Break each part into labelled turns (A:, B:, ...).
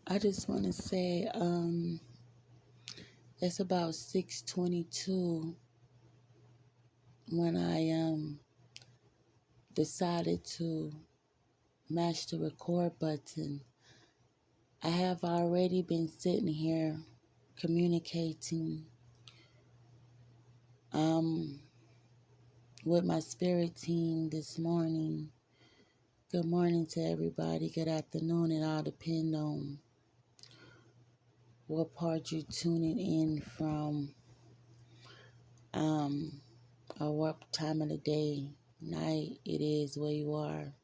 A: I just want to say, it's about 6:22 when I decided to mash the record button. I have already been sitting here communicating um with my spirit team this morning. Good morning to everybody. Good afternoon. It all depends on what part you're tuning in from, um, or what time of the day, night it is where you are.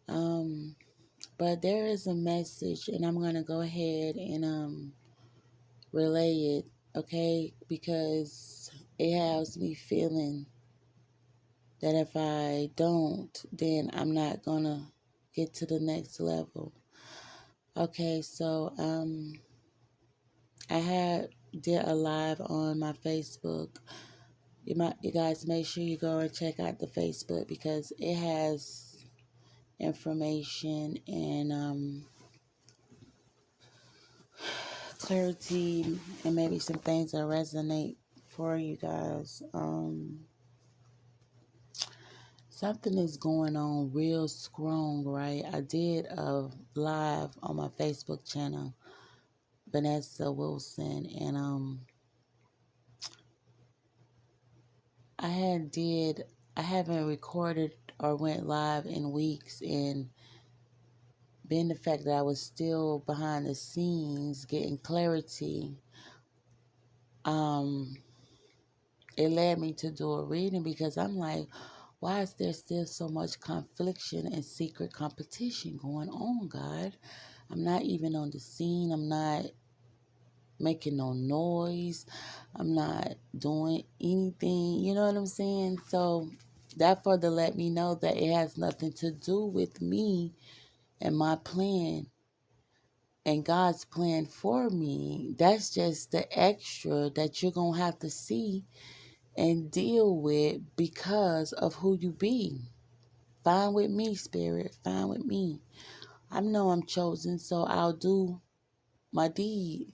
A: Um, but there is a message, and I'm gonna go ahead and relay it, okay? Because it has me feeling that if I don't, then I'm not gonna get to the next level. Okay, so I had did a live on my Facebook. You guys make sure you go and check out the Facebook because it has information and clarity and maybe some things that resonate for you guys. Something is going on real strong, right? I did a live on my Facebook channel, Vanessa Wilson, and I haven't recorded or went live in weeks, and being the fact that I was still behind the scenes getting clarity, um, it led me to do a reading because I'm like, why is there still so much confliction and secret competition going on, God? I'm not even on the scene. I'm not making no noise. I'm not doing anything. You know what I'm saying? So that further let me know that it has nothing to do with me and my plan and God's plan for me. That's just the extra that you're going to have to see and deal with because of who you be. Fine with me, spirit. Fine with me. I know I'm chosen, so I'll do my deed.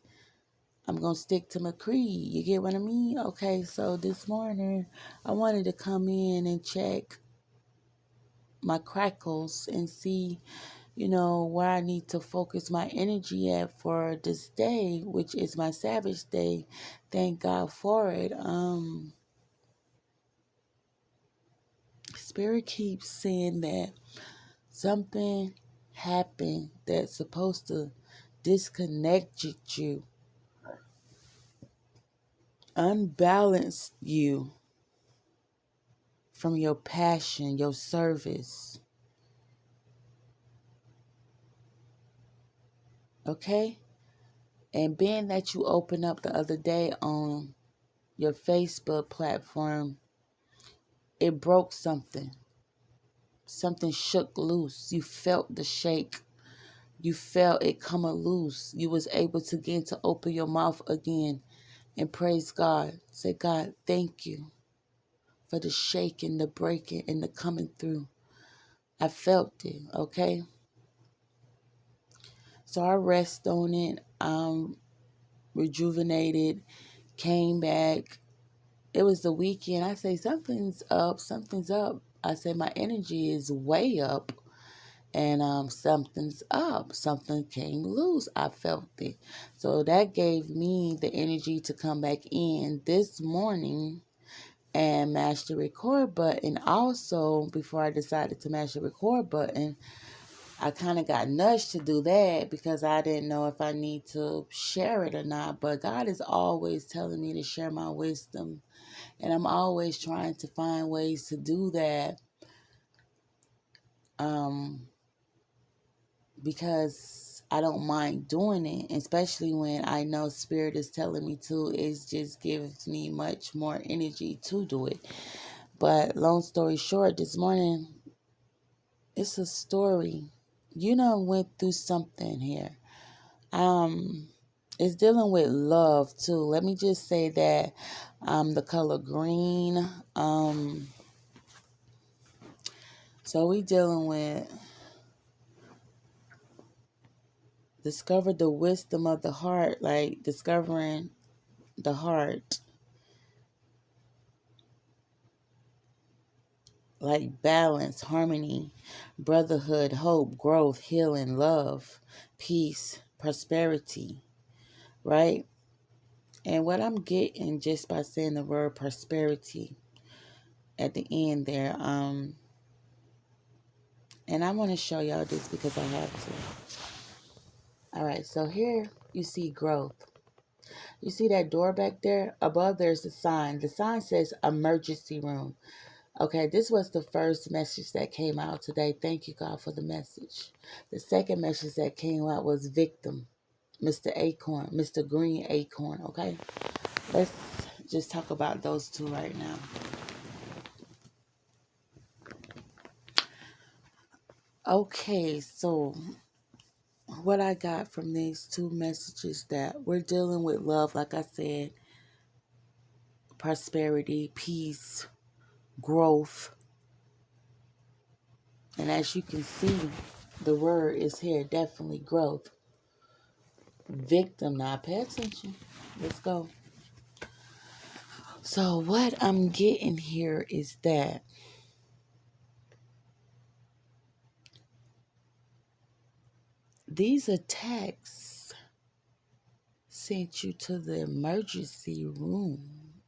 A: I'm going to stick to my creed. You get what I mean? Okay, so this morning I wanted to come in and check my crackles and see, where I need to focus my energy at for this day, which is my Sabbath day. Thank God for it. Spirit keeps saying that something happened that's supposed to disconnect you, unbalance you from your passion, your service. Okay? And being that you opened up the other day on your Facebook platform, it broke something. Something shook loose. You felt the shake. You felt it come loose. You was able to begin to open your mouth again and praise God. Say, God, thank you for the shaking, the breaking, and the coming through. I felt it, okay? So I rest on it. Rejuvenated, came back. It was the weekend. I say, something's up, something's up. I say, my energy is way up. And something's up. Something came loose. I felt it. So that gave me the energy to come back in this morning and mash the record button. Also, before I decided to mash the record button, I kind of got nudged to do that because I didn't know if I need to share it or not. But God is always telling me to share my wisdom. And I'm always trying to find ways to do that. Um, because I don't mind doing it, especially when I know Spirit is telling me to. It just gives me much more energy to do it. But long story short, this morning, it's a story. You done went through something here. It's dealing with love too. Let me just say that the color green. So we dealing with Discover the wisdom of the heart, like discovering the heart, like balance, harmony, brotherhood, hope, growth, healing, love, peace, prosperity, right? And what I'm getting just by saying the word prosperity at the end there, and I want to show y'all this because I have to. All right, so here you see growth. You see that door back there? Above there's a sign. The sign says emergency room. Okay, this was the first message that came out today. Thank you, God, for the message. The second message that came out was victim, Mr. Acorn, Mr. Green Acorn. Okay, let's just talk about those two right now. Okay, so what I got from these two messages that we're dealing with love, like I said, prosperity, peace, growth. And as you can see, the word is here, definitely growth. Victim, now pay attention. Let's go. So what I'm getting here is that these attacks sent you to the emergency room.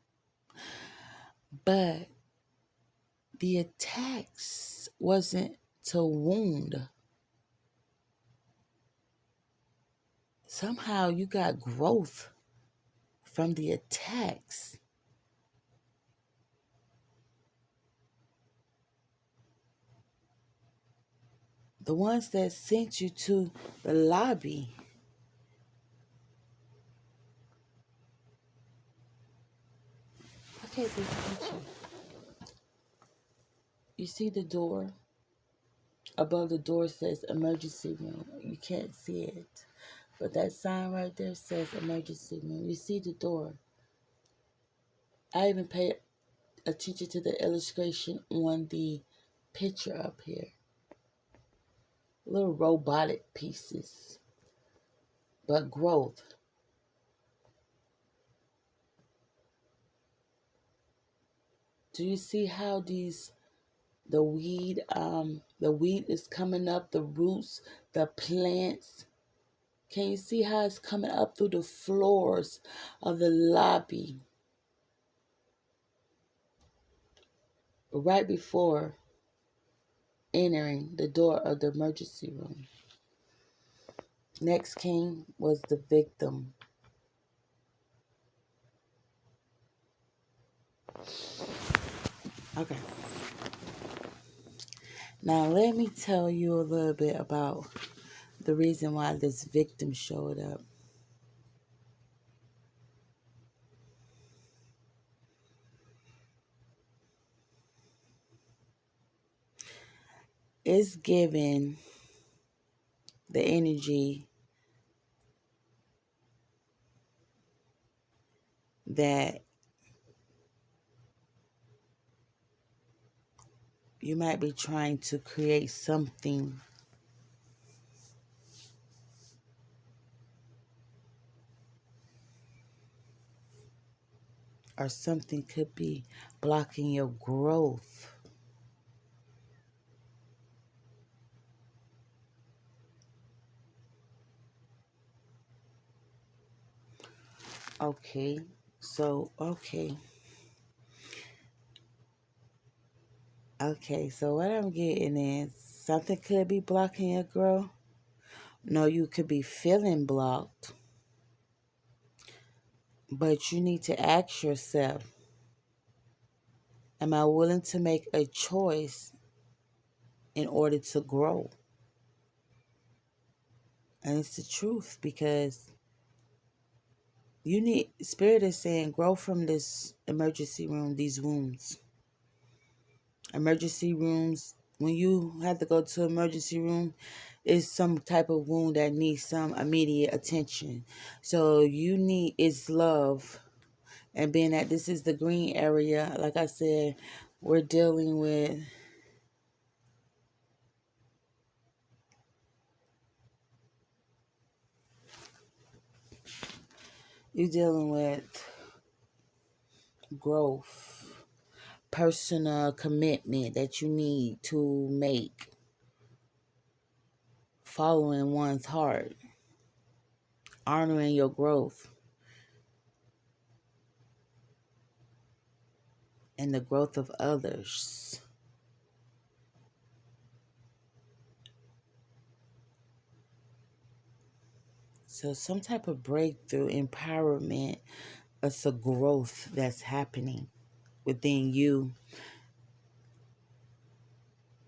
A: But the attacks wasn't to wound. Somehow you got growth from the attacks. The ones that sent you to the lobby. Look at this picture. You see the door? Above the door says emergency room. You can't see it. But that sign right there says emergency room. You see the door. I even pay attention to the illustration on the picture up here. Little robotic pieces. But growth. Do you see how the weed is coming up, the roots, the plants? Can you see how it's coming up through the floors of the lobby? Right before entering the door of the emergency room. Next came was the victim. Okay. Now let me tell you a little bit about the reason why this victim showed up. It's given the energy that you might be trying to create something or something could be blocking your growth. Okay, so so what I'm getting is something could be blocking your growth. No, you could be feeling blocked, but you need to ask yourself, am I willing to make a choice in order to grow? And it's the truth because Spirit is saying, grow from this emergency room, these wounds. Emergency rooms, when you have to go to emergency room, is some type of wound that needs some immediate attention. So it's love. And being that this is the green area, like I said, we're dealing with You're dealing with growth, personal commitment that you need to make, following one's heart, honoring your growth, and the growth of others. So, some type of breakthrough, empowerment, it's a growth that's happening within you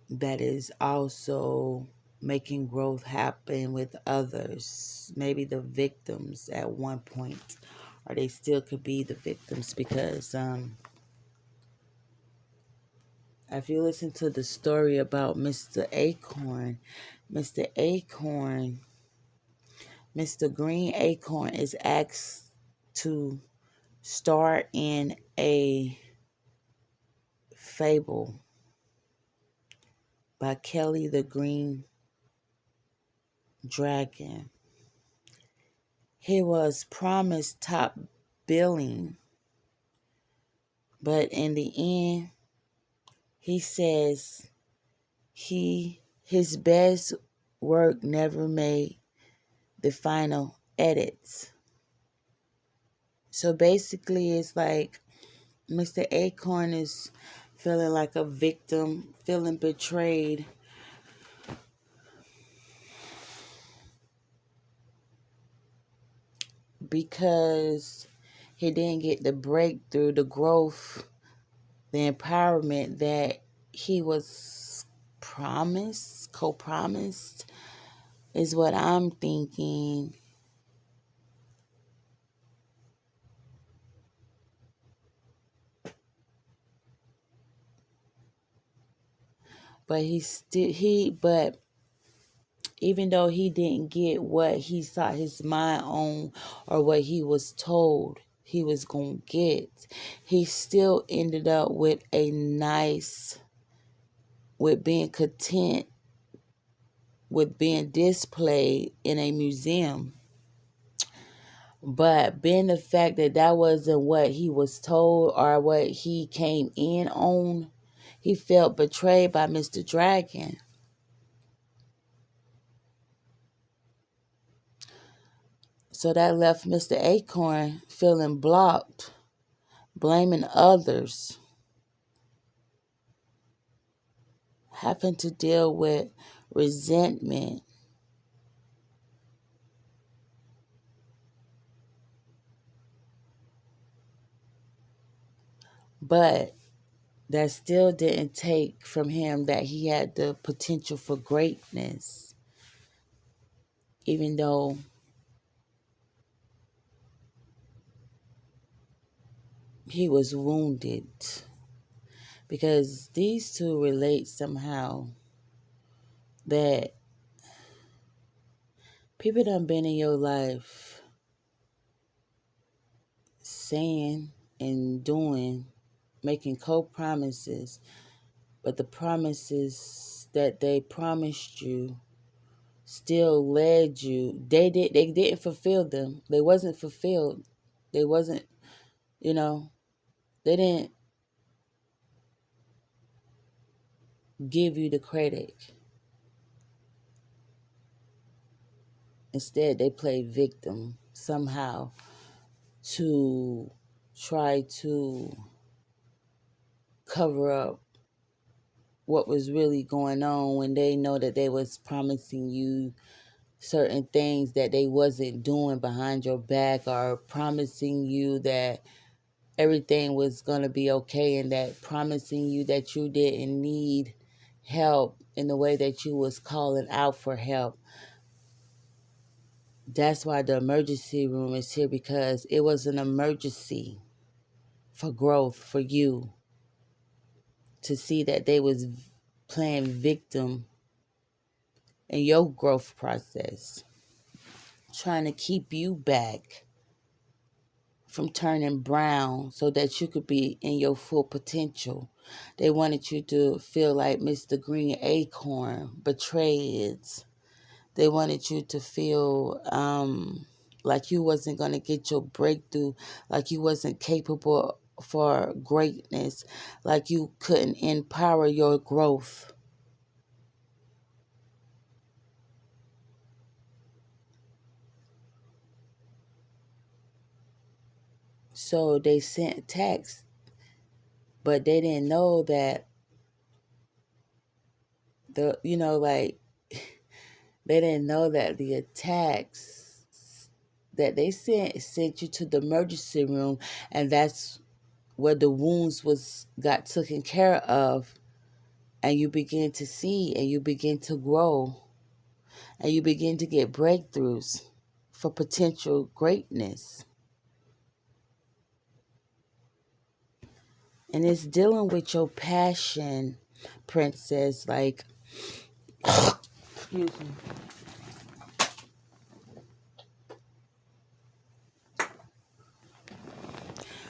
A: that is also making growth happen with others. Maybe the victims at one point, or they still could be the victims because if you listen to the story about Mr. Acorn, Mr. Green Acorn is asked to star in a fable by Kelly the Green Dragon. He was promised top billing, but in the end, he says his best work never made the final edits. So basically, it's like Mr. Acorn is feeling like a victim, feeling betrayed because he didn't get the breakthrough, the growth, the empowerment that he was co-promised, is what I'm thinking. But but even though he didn't get what he set his mind on or what he was told he was going to get, he still ended up with being content with being displayed in a museum. But being the fact that that wasn't what he was told or what he came in on, he felt betrayed by Mr. Dragon. So that left Mr. Acorn feeling blocked, blaming others, having to deal with resentment. But that still didn't take from him that he had the potential for greatness, even though he was wounded. Because these two relate somehow, that people done been in your life saying and doing, making co-promises, but the promises that they promised you still led you. They didn't fulfill them. They wasn't fulfilled. They wasn't, you know, they didn't give you the credit. Instead, they played victim somehow to try to cover up what was really going on when they know that they was promising you certain things that they wasn't doing behind your back, or promising you that everything was going to be okay, and that promising you that you didn't need help in the way that you was calling out for help. That's why the emergency room is here, because it was an emergency for growth for you, to see that they was playing victim in your growth process, trying to keep you back from turning brown so that you could be in your full potential. They wanted you to feel like Mr. Green Acorn, betrayed. They wanted you to feel like you wasn't going to get your breakthrough, like you wasn't capable for greatness, like you couldn't empower your growth. So they sent attacks, but they didn't know that like they didn't know that the attacks that they sent you to the emergency room, and that's where the wounds was got taken care of, and you begin to see and you begin to grow and you begin to get breakthroughs for potential greatness. And it's dealing with your passion, princess. Like, excuse me.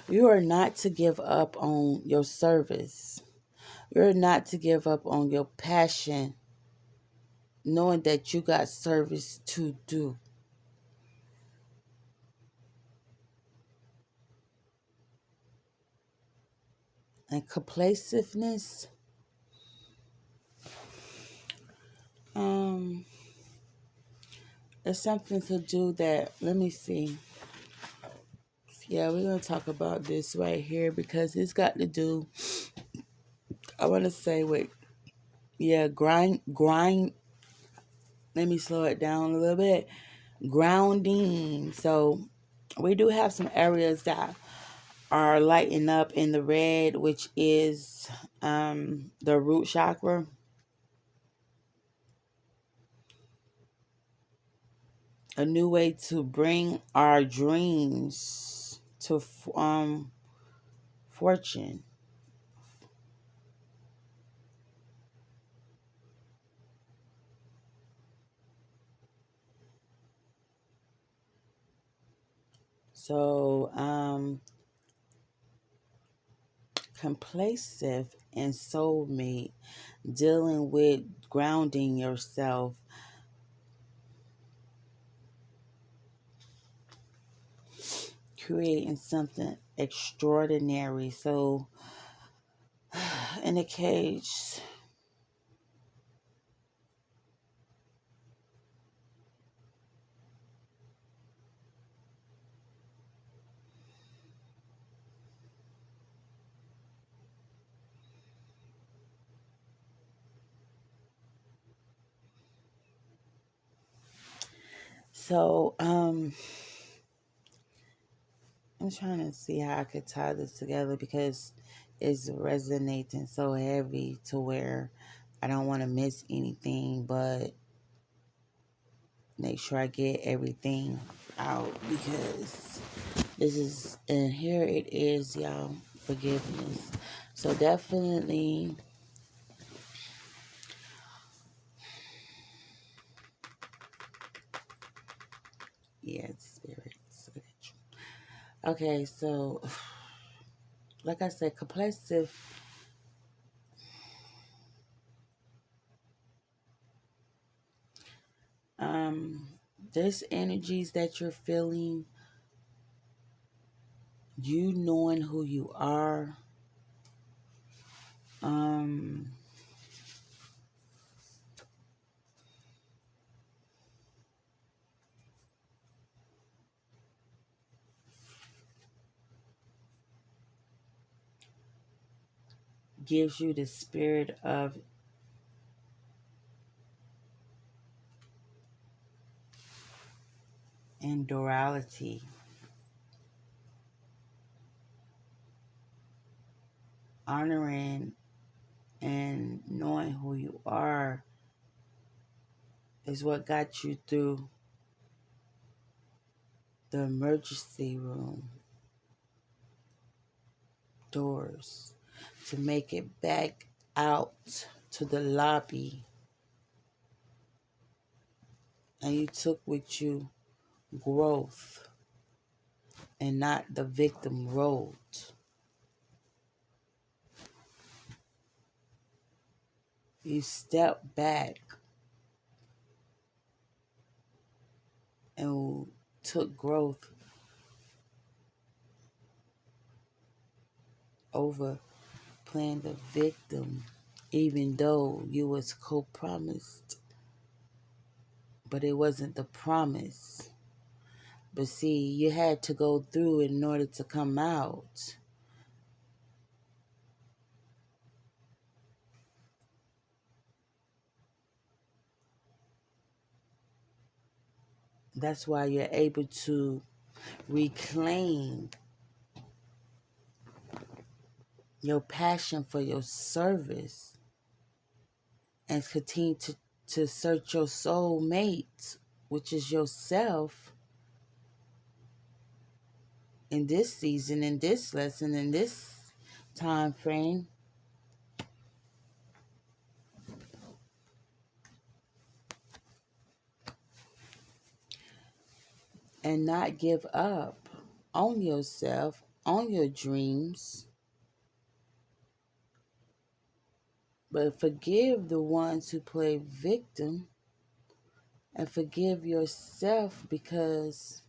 A: You are not to give up on your service. You're not to give up on your passion, knowing that you got service to do. And complaciveness, um, it's something to do that, let me see. Yeah, we're going to talk about this right here because it's got to do, I want to say, with, yeah, grind. Let me slow it down a little bit. Grounding. So we do have some areas that are lighting up in the red, which is the root chakra. A new way to bring our dreams to fortune. So complacent and soulmate, dealing with grounding yourself, creating something extraordinary. So in the cage, so I'm trying to see how I could tie this together because it's resonating so heavy to where I don't want to miss anything, but make sure I get everything out because this is, and here it is, y'all, forgiveness. So definitely, yeah, spirits. Okay, so like I said, compulsive. Um, there's energies that you're feeling. You knowing who you are. Um, gives you the spirit of endurality, honoring and knowing who you are is what got you through the emergency room doors to make it back out to the lobby, and you took with you growth and not the victim road. You step back and took growth over playing the victim, even though you was co-promised, but it wasn't the promise. But see, you had to go through in order to come out. That's why you're able to reclaim your passion for your service and continue to search your soul mate, which is yourself, in this season, in this lesson, in this time frame, and not give up on yourself, on your dreams, but forgive the ones who play victim and forgive yourself, because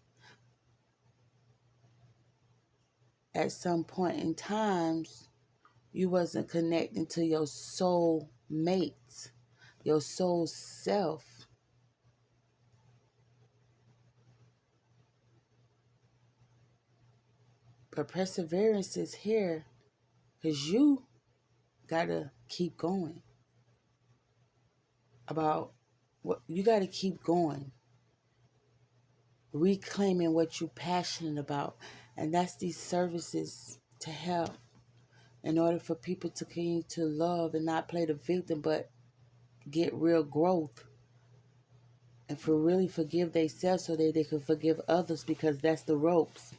A: at some point in times you wasn't connecting to your soul mate, your soul self. But perseverance is here because you gotta keep going. About what you gotta keep going, reclaiming what you're passionate about, and that's these services to help in order for people to continue to love and not play the victim, but get real growth and for really forgive themselves so that they can forgive others, because that's the ropes.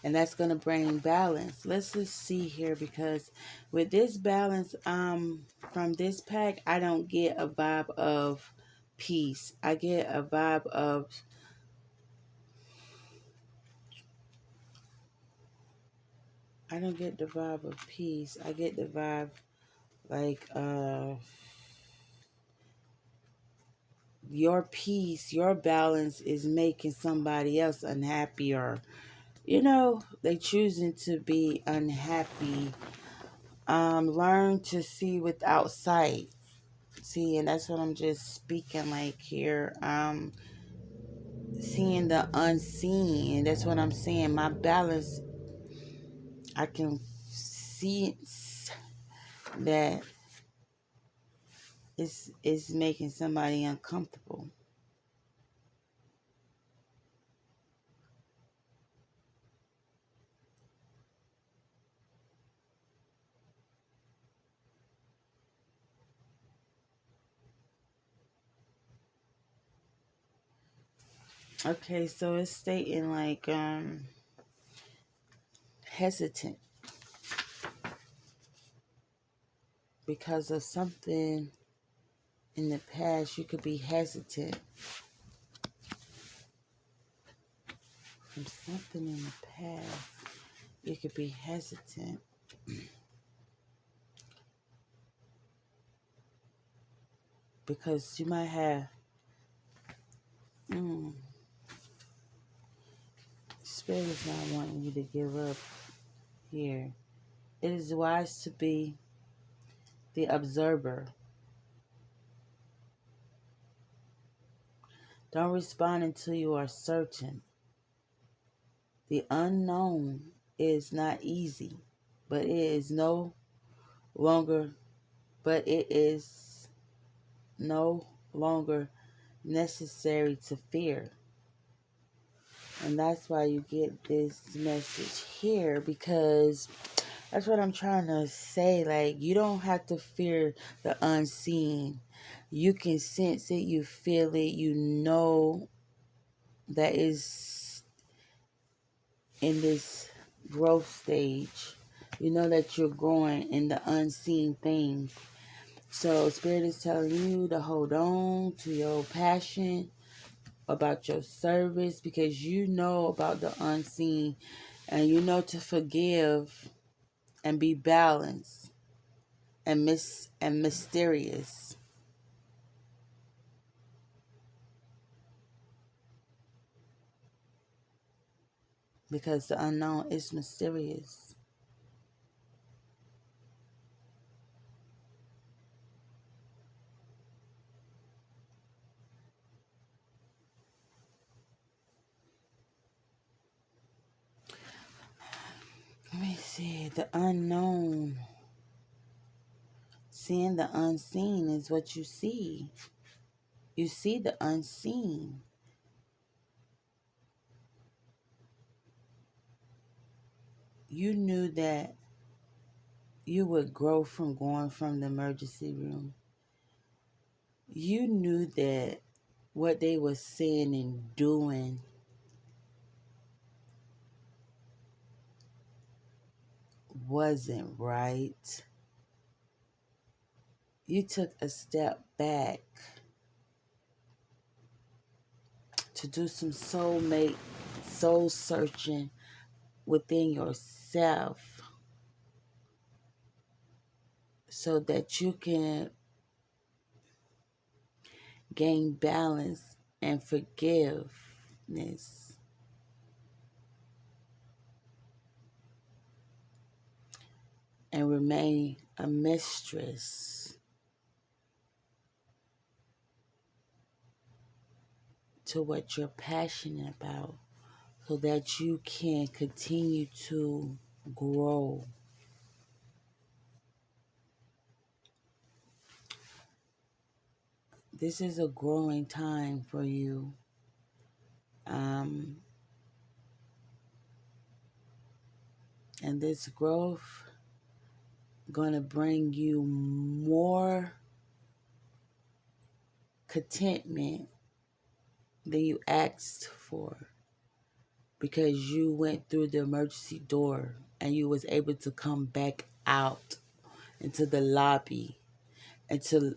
A: And that's going to bring balance. Let's just see here, because with this balance, from this pack, I don't get a vibe of peace. I get a vibe of, I don't get the vibe of peace. I get the vibe like your peace, your balance is making somebody else unhappy, or they choosing to be unhappy. Learn to see without sight. See, and that's what I'm just speaking like here. Seeing the unseen, and that's what I'm saying. My balance, I can see that it's making somebody uncomfortable. Okay, so it's stating like hesitant because of something in the past. You could be hesitant from something in the past. You could be hesitant because you might have spirit is not wanting you to give up here. It is wise to be the observer. Don't respond until you are certain. The unknown is not easy, but it is no longer but it is no longer necessary to fear. And that's why you get this message here, because that's what I'm trying to say. Like, you don't have to fear the unseen. You can sense it, you feel it, you know that is in this growth stage. You know that you're growing in the unseen things. So Spirit is telling you to hold on to your passion about your service, because you know about the unseen, and you know to forgive and be balanced and mysterious. because the unknown is mysterious. Let me see. The unknown. Seeing the unseen is what you see. You see the unseen. You knew that you would grow from going from the emergency room. You knew that what they were saying and doing wasn't right. You took a step back to do some soul searching within yourself so that you can gain balance and forgiveness and remain a mistress to what you're passionate about so that you can continue to grow. This is a growing time for you. Um, and this growth going to bring you more contentment than you asked for because you went through the emergency door and you was able to come back out into the lobby until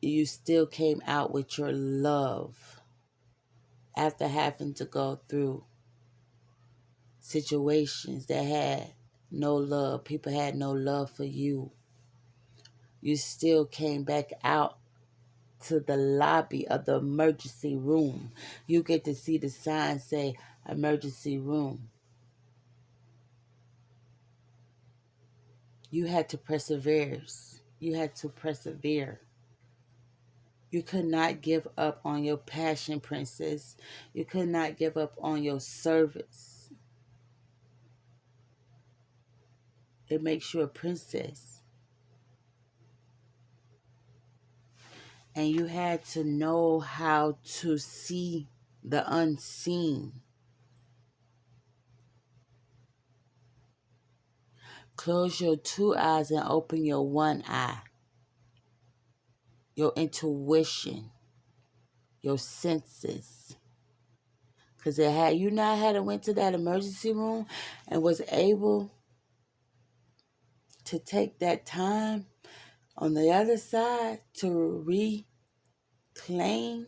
A: you still came out with your love after having to go through situations that had no love. People had no love for you. You still came back out to the lobby of the emergency room. You get to see the sign say emergency room. You had to persevere. You had to persevere. You could not give up on your passion, princess. You could not give up on your service. It makes you a princess. And you had to know how to see the unseen. Close your two eyes and open your one eye. Your intuition, your senses. Because had you not had to went to that emergency room and was able to take that time on the other side to reclaim,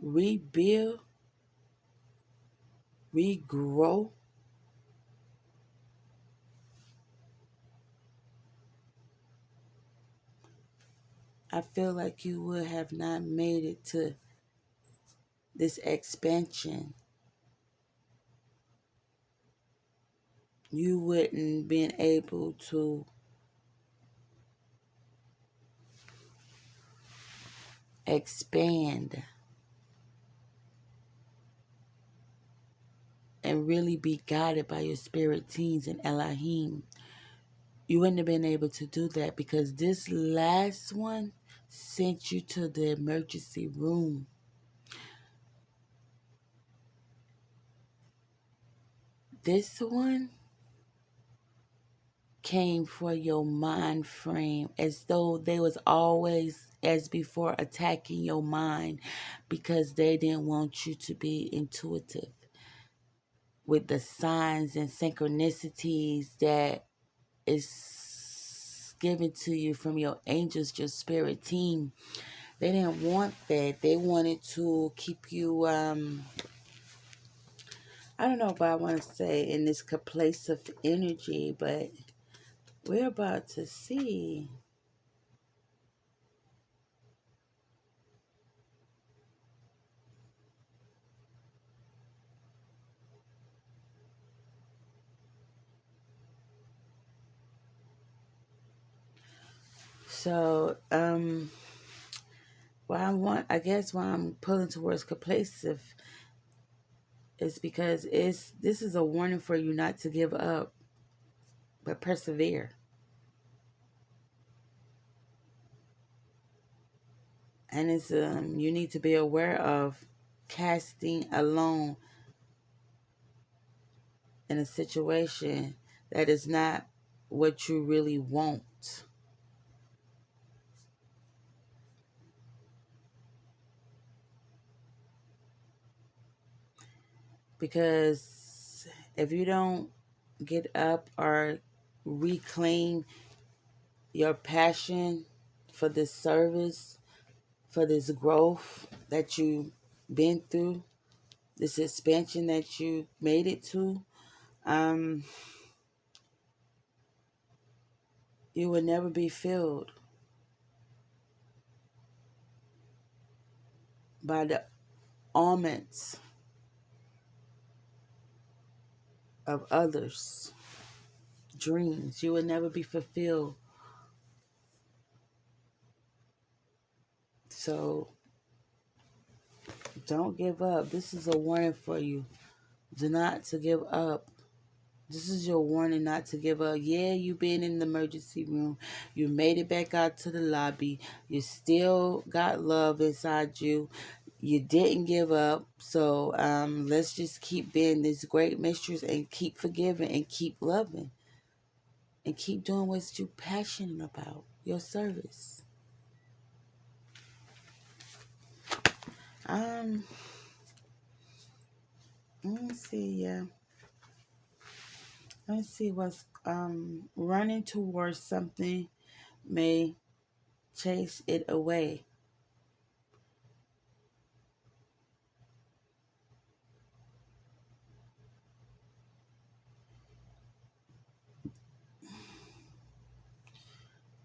A: rebuild, regrow, I feel like you would have not made it to this expansion. You wouldn't been able to expand and really be guided by your spirit teams and Elohim. You wouldn't have been able to do that because this last one sent you to the emergency room. This one came for your mind frame as though they was always as before attacking your mind because they didn't want you to be intuitive with the signs and synchronicities that is given to you from your angels, your spirit team. They didn't want that. They wanted to keep you, I don't know if I want to say in this complacent energy, but we're about to see. So, why I'm pulling towards complacive is because this is a warning for you not to give up, but persevere. And it's you need to be aware of casting alone in a situation that is not what you really want. Because if you don't get up or reclaim your passion for this service, for this growth that you've been through, this expansion that you made it to, um, you will never be filled by the almonds of others' dreams. You will never be fulfilled. So don't give up. This is a warning for you. Do not to give up. This is your warning not to give up. Yeah, you been in the emergency room. You made it back out to the lobby. You still got love inside you. You didn't give up. So let's just keep being this great mistress and keep forgiving and keep loving and keep doing what you're passionate about, your service. Um, let me see. Yeah, let me see what's running towards something may chase it away.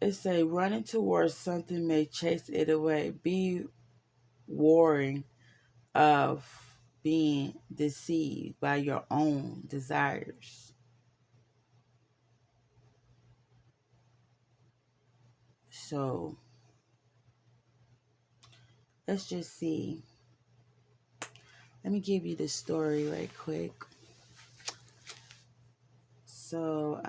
A: It's a running towards something may chase it away. Be warring of being deceived by your own desires. So let's just see. Let me give you the story right quick. So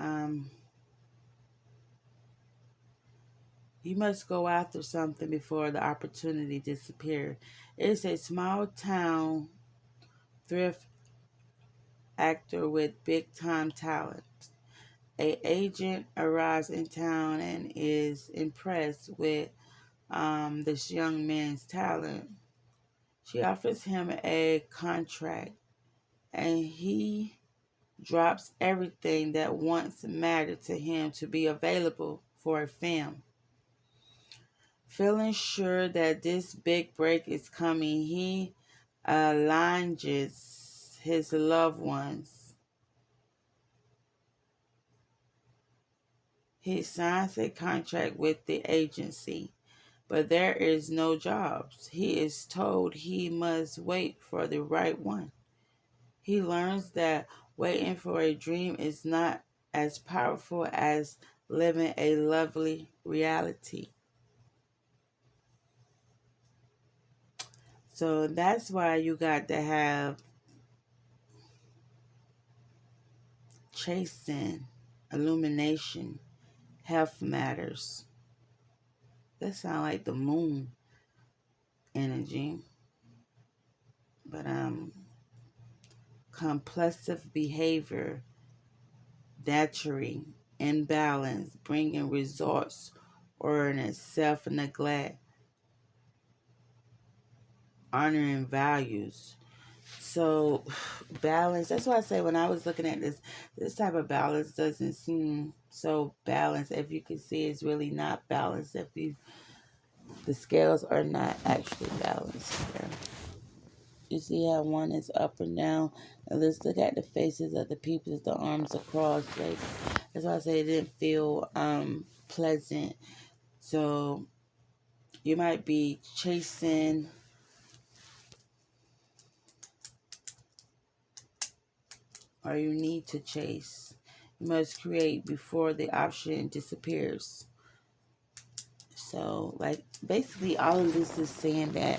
A: you must go after something before the opportunity disappears. It's a small town thrift actor with big time talent. A agent arrives in town and is impressed with this young man's talent. She offers him a contract, and he drops everything that once mattered to him to be available for a film. Feeling sure that this big break is coming, he aligns his loved ones. He signs a contract with the agency, but there is no jobs. He is told he must wait for the right one. He learns that waiting for a dream is not as powerful as living a lovely reality. So that's why you got to have chasing, illumination, health matters. That sounds like the moon energy. But compulsive behavior, nurturing, imbalance, bringing results, or in self neglect, honoring values. So balance, that's why I say when I was looking at this type of balance doesn't seem so balanced. If you can see, it's really not balanced. The scales are not actually balanced here. You see how one is up and down? And let's look at the faces of the people with the arms across. Like, that's why I say it didn't feel pleasant. So you might be chasing, or you need to chase. You must create before the option disappears. So, like, basically, all of this is saying that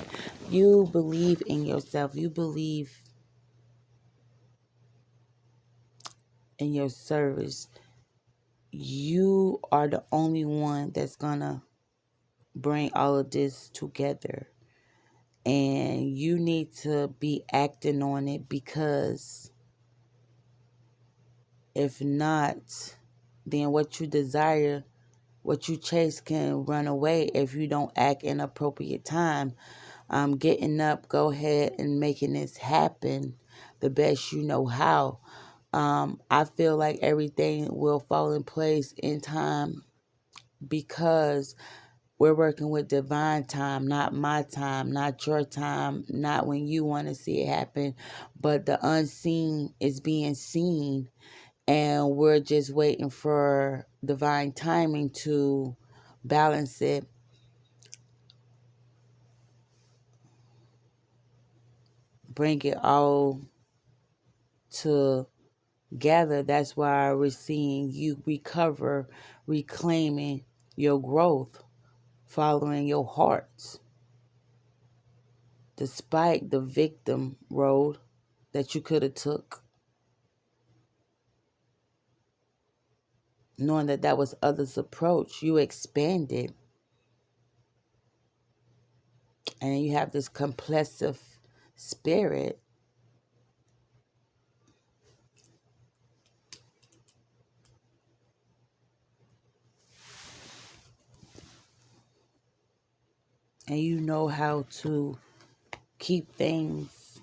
A: you believe in yourself. You believe in your service. You are the only one that's gonna bring all of this together. And you need to be acting on it, because if not, then what you desire, what you chase can run away if you don't act in appropriate time. Getting up, go ahead and making this happen the best you know how. I feel like everything will fall in place in time, because we're working with divine time, not my time, not your time, not when you want to see it happen, but the unseen is being seen, and we're just waiting for divine timing to balance it, bring it all together. That's why we're seeing you recover, reclaiming your growth, following your heart, despite the victim road that you could have took, knowing that that was others' approach. You expanded, and you have this compulsive spirit, and you know how to keep things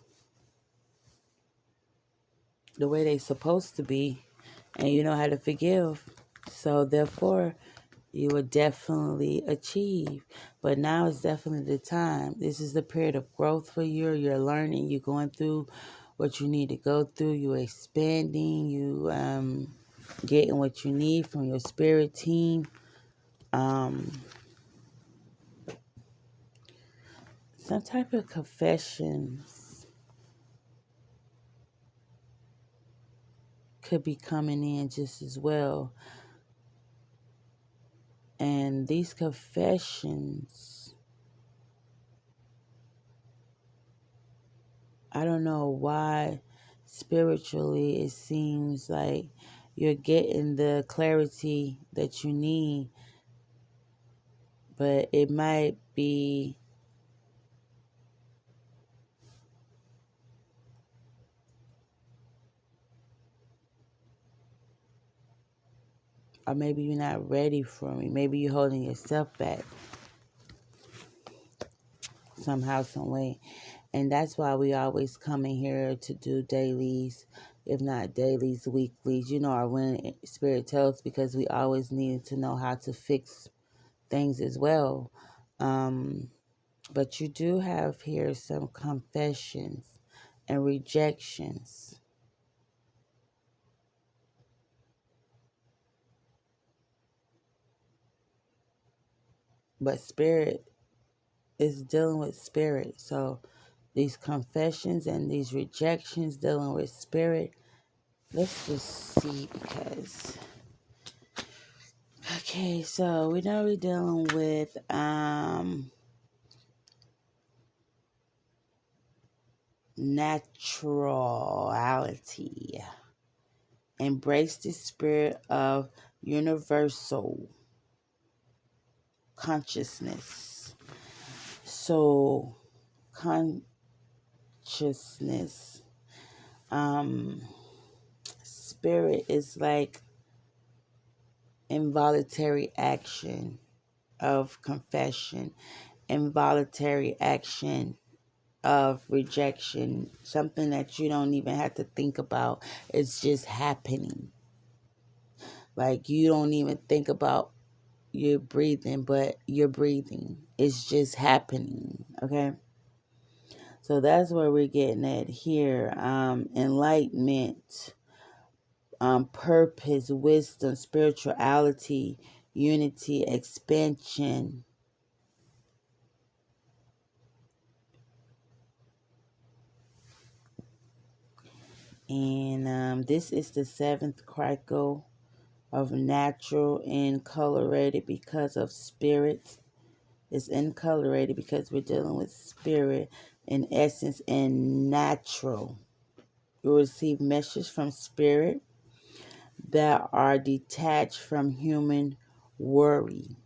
A: the way they're supposed to be, and you know how to forgive. So therefore, you will definitely achieve. But now is definitely the time. This is the period of growth for you. You're learning. You're going through what you need to go through. You're expanding. You getting what you need from your spirit team. Some type of confessions could be coming in just as well. And these confessions, I don't know why spiritually it seems like you're getting the clarity that you need, but it might be, or maybe you're not ready for me. Maybe you're holding yourself back somehow, some way. And that's why we always come in here to do dailies, if not dailies, weeklies, or when Spirit tells, because we always need to know how to fix things as well. But you do have here some confessions and rejections. But Spirit is dealing with Spirit. So these confessions and these rejections dealing with Spirit. Let's just see, because okay, so we know we're dealing with naturality. Embrace the spirit of universal consciousness. So consciousness, spirit is like involuntary action of confession, involuntary action of rejection, something that you don't even have to think about. It's just happening. Like, you don't even think about your breathing, but you're breathing. It's just happening. Okay. So that's where we're getting at here. Enlightenment, purpose, wisdom, spirituality, unity, expansion. And this is the seventh cycle of natural and colorated because of spirit. It's uncolorated because we're dealing with spirit in essence and natural. You'll receive messages from spirit that are detached from human worry.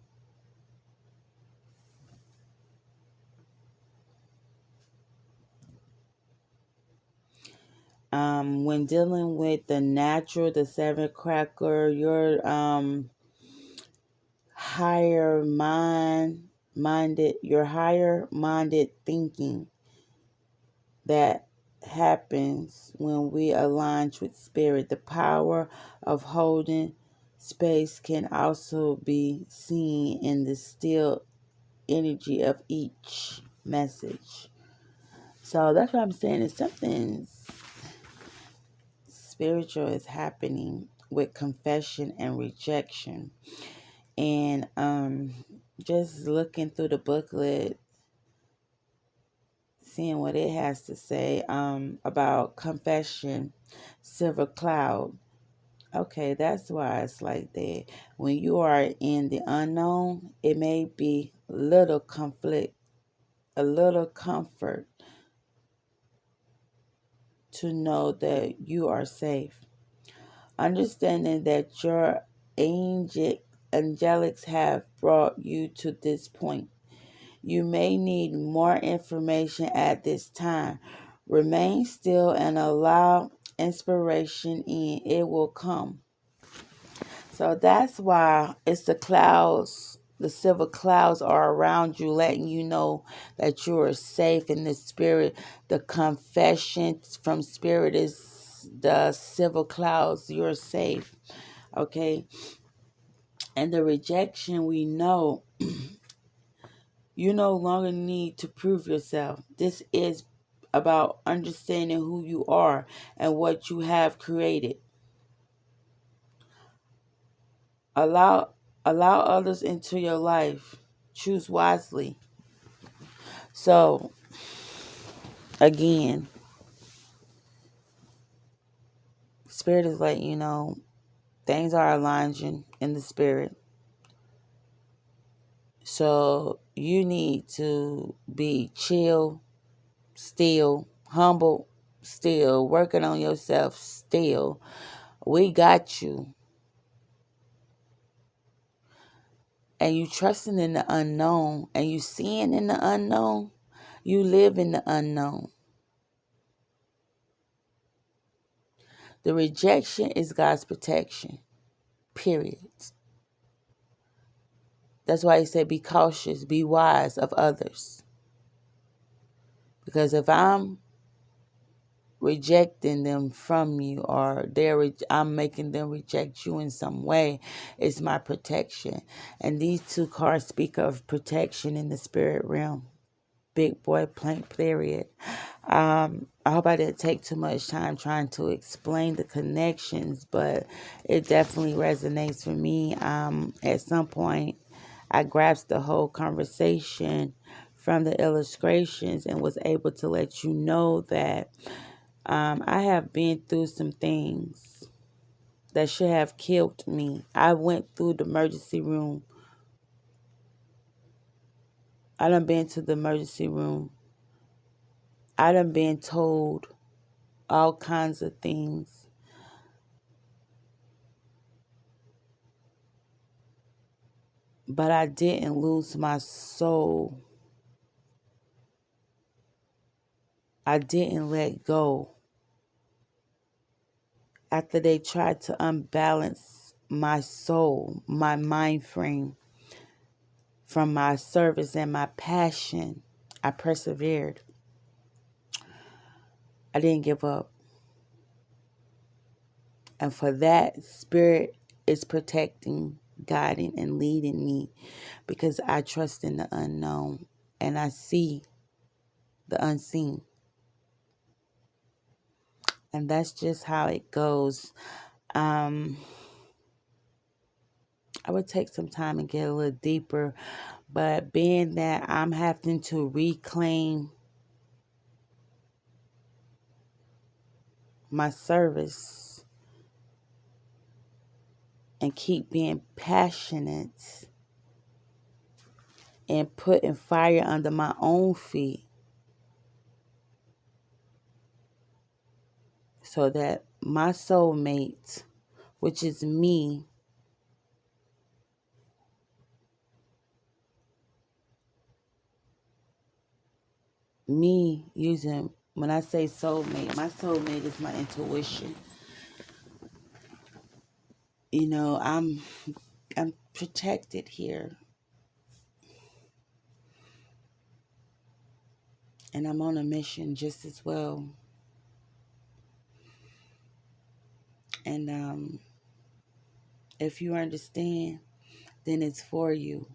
A: When dealing with the natural, the seven cracker, your your higher minded thinking that happens when we align with spirit. The power of holding space can also be seen in the still energy of each message. So that's what I'm saying, is something spiritual is happening with confession and rejection. And just looking through the booklet, seeing what it has to say about confession, silver cloud. Okay, that's why it's like that. When you are in the unknown, it may be little conflict, a little comfort to know that you are safe. Understanding that your angelics have brought you to this point. You may need more information at this time. Remain still and allow inspiration in. It will come. So that's why it's the clouds, the silver clouds are around you, letting you know that you are safe in the spirit. The confession from spirit is the silver clouds. You're safe. Okay. And the rejection, we know you no longer need to prove yourself. This is about understanding who you are and what you have created. Allow allow others into your life. Choose wisely. So again, spirit is letting you know things are aligning in the spirit. So you need to be chill, still, humble, still, working on yourself, still. We got you. And you trusting in the unknown and you seeing in the unknown, you live in the unknown. The rejection is God's protection. Period. That's why he said be cautious, be wise of others. Because if I'm rejecting them from you or I'm making them reject you in some way, it's my protection. And these two cards speak of protection in the spirit realm. Big boy plank period. I hope I didn't take too much time trying to explain the connections, but it definitely resonates for me. At some point, I grasped the whole conversation from the illustrations and was able to let you know that I have been through some things that should have killed me. I went through the emergency room. I done been to the emergency room. I done been told all kinds of things. But I didn't lose my soul. I didn't let go. After they tried to unbalance my soul, my mind frame from my service and my passion, I persevered. I didn't give up. And for that, Spirit is protecting, guiding, and leading me because I trust in the unknown and I see the unseen. And that's just how it goes. I would take some time and get a little deeper, but being that I'm having to reclaim my service and keep being passionate and putting fire under my own feet so that my soulmate, which is me using, when I say soulmate, my soulmate is my intuition. You know, I'm protected here, and I'm on a mission just as well. And if you understand, then it's for you.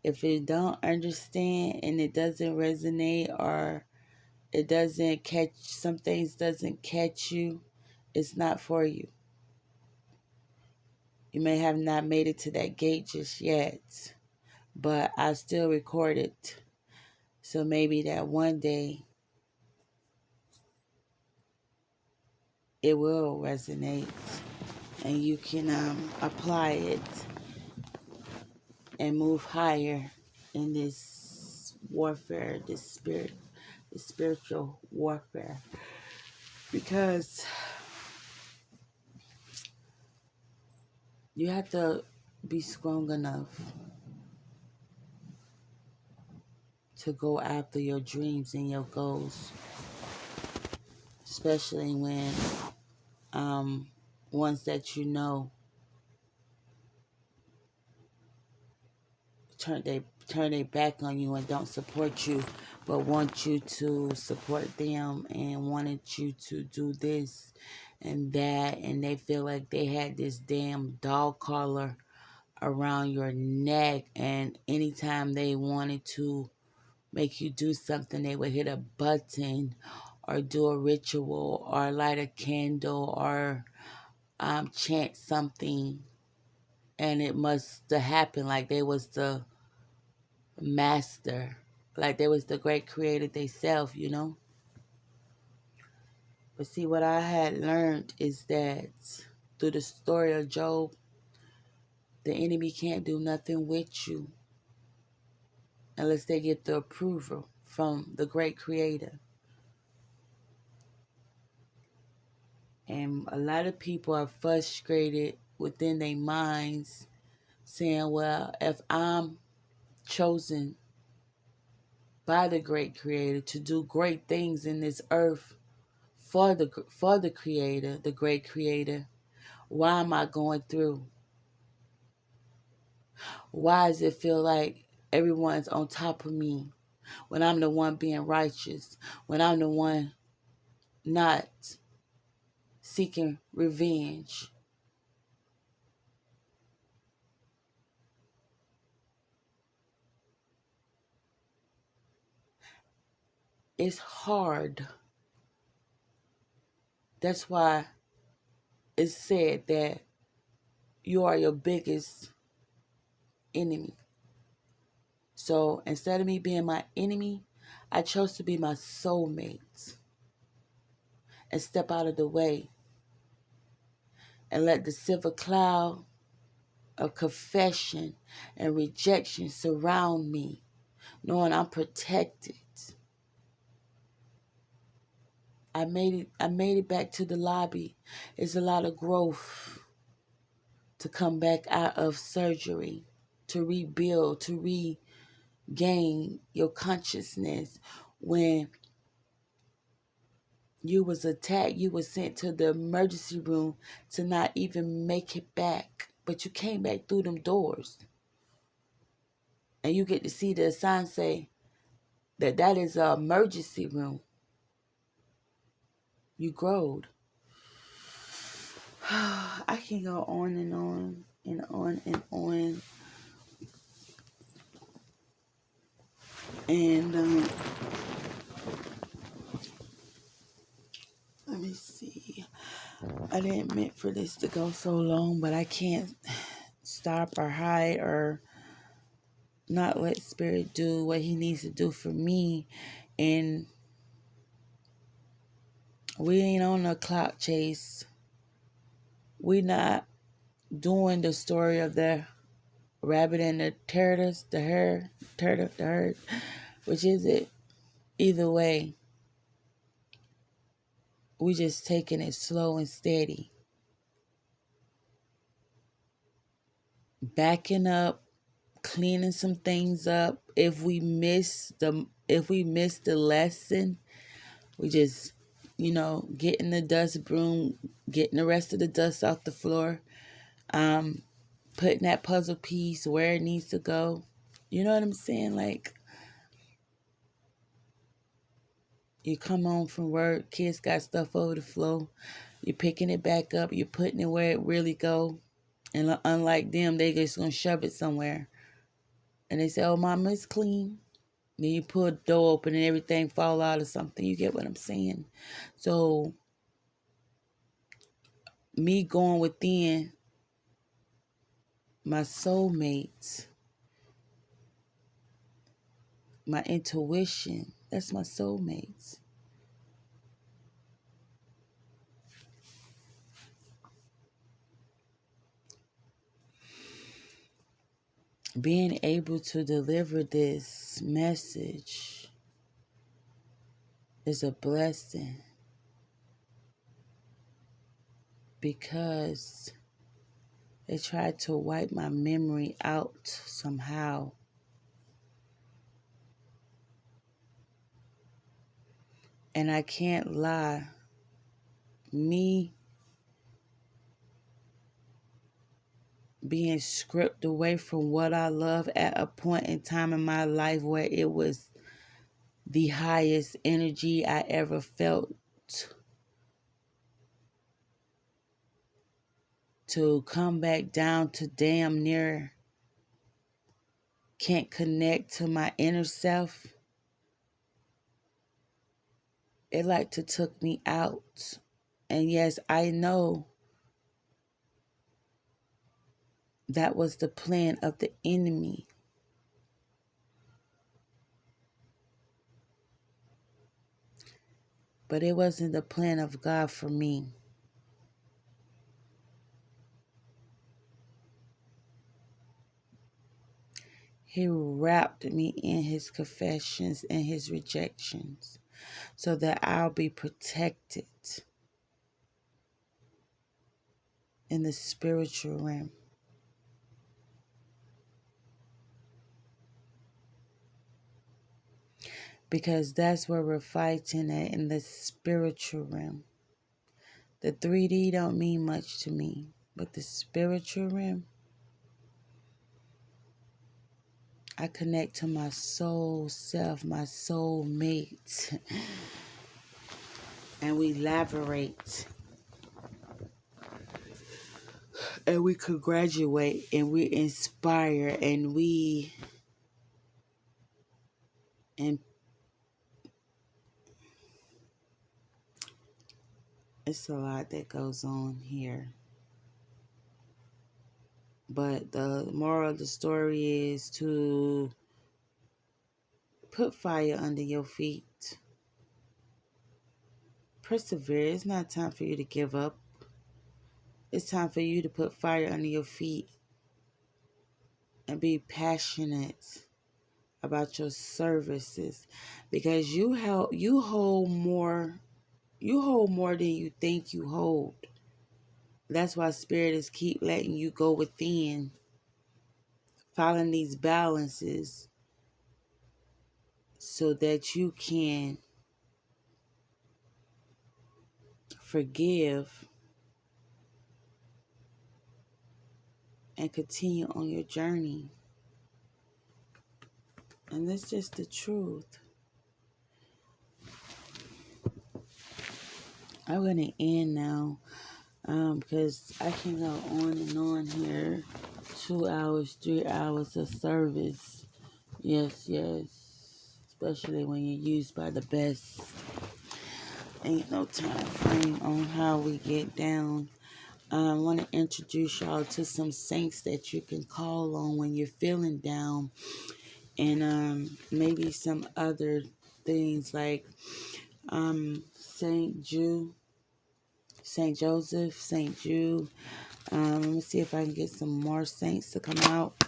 A: If you don't understand and it doesn't resonate, or it doesn't catch, some things doesn't catch you, it's not for you. You may have not made it to that gate just yet, but I still record it. So maybe that one day it will resonate and you can apply it and move higher in this warfare, this spiritual warfare. Because you have to be strong enough to go after your dreams and your goals, especially when ones that you know turn their back on you and don't support you, but want you to support them and wanted you to do this and that, and they feel like they had this damn dog collar around your neck, and anytime they wanted to make you do something, they would hit a button or do a ritual or light a candle or chant something, and it must happen like they was the master, like they was the great creator themselves, you know. But see, what I had learned is that through the story of Job, the enemy can't do nothing with you unless they get the approval from the great creator. And a lot of people are frustrated within their minds saying, well, if I'm chosen by the great creator to do great things in this earth for the creator, the great creator, why am I going through? Why does it feel like everyone's on top of me when I'm the one being righteous, when I'm the one not seeking revenge? It's hard. That's why it's said that you are your biggest enemy. So instead of me being my enemy, I chose to be my soulmate and step out of the way and let the silver cloud of confession and rejection surround me, knowing I'm protected. I made it back to the lobby. It's a lot of growth to come back out of surgery, to rebuild, to regain your consciousness. When you was attacked, you was sent to the emergency room to not even make it back. But you came back through them doors. And you get to see the sign say that is an emergency room. You growed. I can go on and on and on and on. And let me see. I didn't meant for this to go so long, but I can't stop or hide or not let Spirit do what he needs to do for me. And we ain't on a clock chase. We not doing the story of the rabbit and the turtles, the herd, turtle, the herd. Which is it? Either way, we just taking it slow and steady. Backing up, cleaning some things up. If we miss the lesson, we just, getting the dust broom, getting the rest of the dust off the floor, putting that puzzle piece where it needs to go. You know what I'm saying? Like, you come home from work, kids got stuff over the floor, you're picking it back up, you're putting it where it really go. And unlike them, they just gonna shove it somewhere. And they say, "Oh, mama, it's clean." Then you pull the door open and everything fall out or something. You get what I'm saying? So me going within my soulmates, my intuition, that's my soulmates. Being able to deliver this message is a blessing because they tried to wipe my memory out somehow. And I can't lie, me being stripped away from what I love at a point in time in my life where it was the highest energy I ever felt, to come back down to damn near can't connect to my inner self. It like to took me out. And yes, I know that was the plan of the enemy. But it wasn't the plan of God for me. He wrapped me in his confessions and his rejections so that I'll be protected in the spiritual realm. Because that's where we're fighting at, in the spiritual realm. The 3D don't mean much to me, but the spiritual realm, I connect to my soul self, my soul mate, and we elaborate, and we congratulate, and we inspire, and it's a lot that goes on here. But the moral of the story is to put fire under your feet. Persevere. It's not time for you to give up. It's time for you to put fire under your feet and be passionate about your services, because you hold more than you think you hold. That's why Spirit is keep letting you go within, following these balances so that you can forgive and continue on your journey. And that's just the truth. I'm going to end now because I can go on and on here. 2 hours, 3 hours of service. Yes, yes. Especially when you're used by the best. Ain't no time frame on how we get down. I want to introduce y'all to some saints that you can call on when you're feeling down. And maybe some other things like Saint Jude, Saint Joseph, Saint Jude. Let me see if I can get some more saints to come out.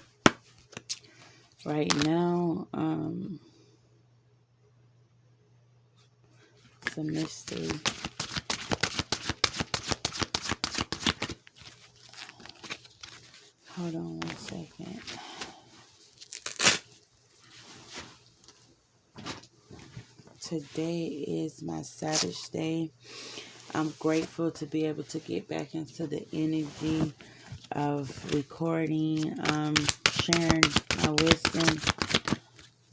A: Right now, it's a mystery. Hold on 1 second. Today is my Sabbath day. I'm grateful to be able to get back into the energy of recording, sharing my wisdom,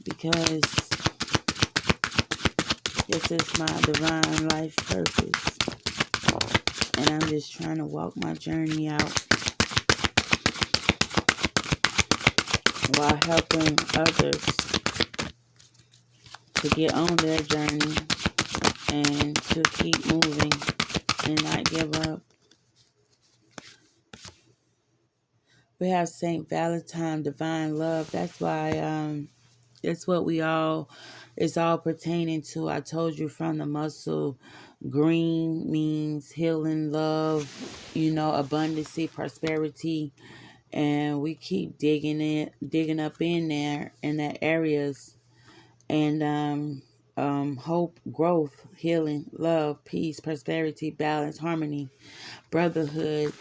A: because this is my divine life purpose. And I'm just trying to walk my journey out while helping others to get on their journey and to keep moving and not give up. We have Saint Valentine, divine love. That's why that's what it's all pertaining to. I told you from the muscle, green means healing, love, abundance, prosperity, and we keep digging up in there in that areas, and hope, growth, healing, love, peace, prosperity, balance, harmony, brotherhood,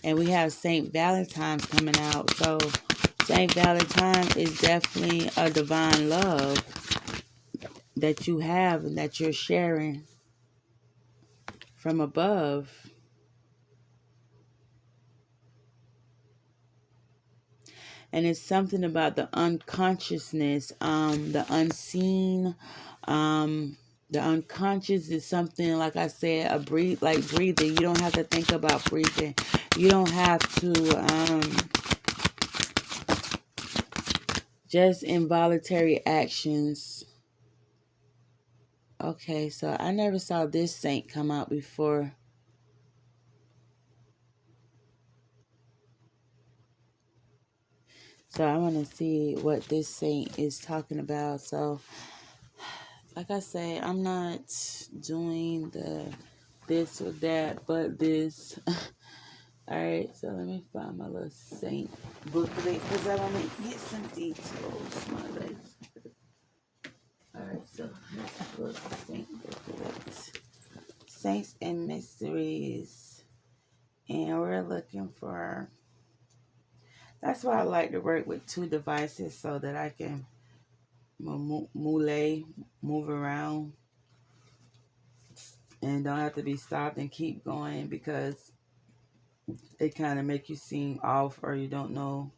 A: and we have Saint Valentine coming out. So Saint Valentine is definitely a divine love that you have and that you're sharing from above. And it's something about the unconsciousness, the unseen, the unconscious is something, like I said, like breathing. You don't have to think about breathing. You don't have to, just involuntary actions. Okay, so I never saw this saint come out before. So I want to see what this saint is talking about. So, like I say, I'm not doing this or that, but this. All right, so let me find my little saint booklet because I want to get some details. My legs. All right, so here's the little saint booklet. Saints and mysteries, and we're looking for. That's why I like to work with two devices so that I can move around, and don't have to be stopped and keep going, because it kind of make you seem off or you don't know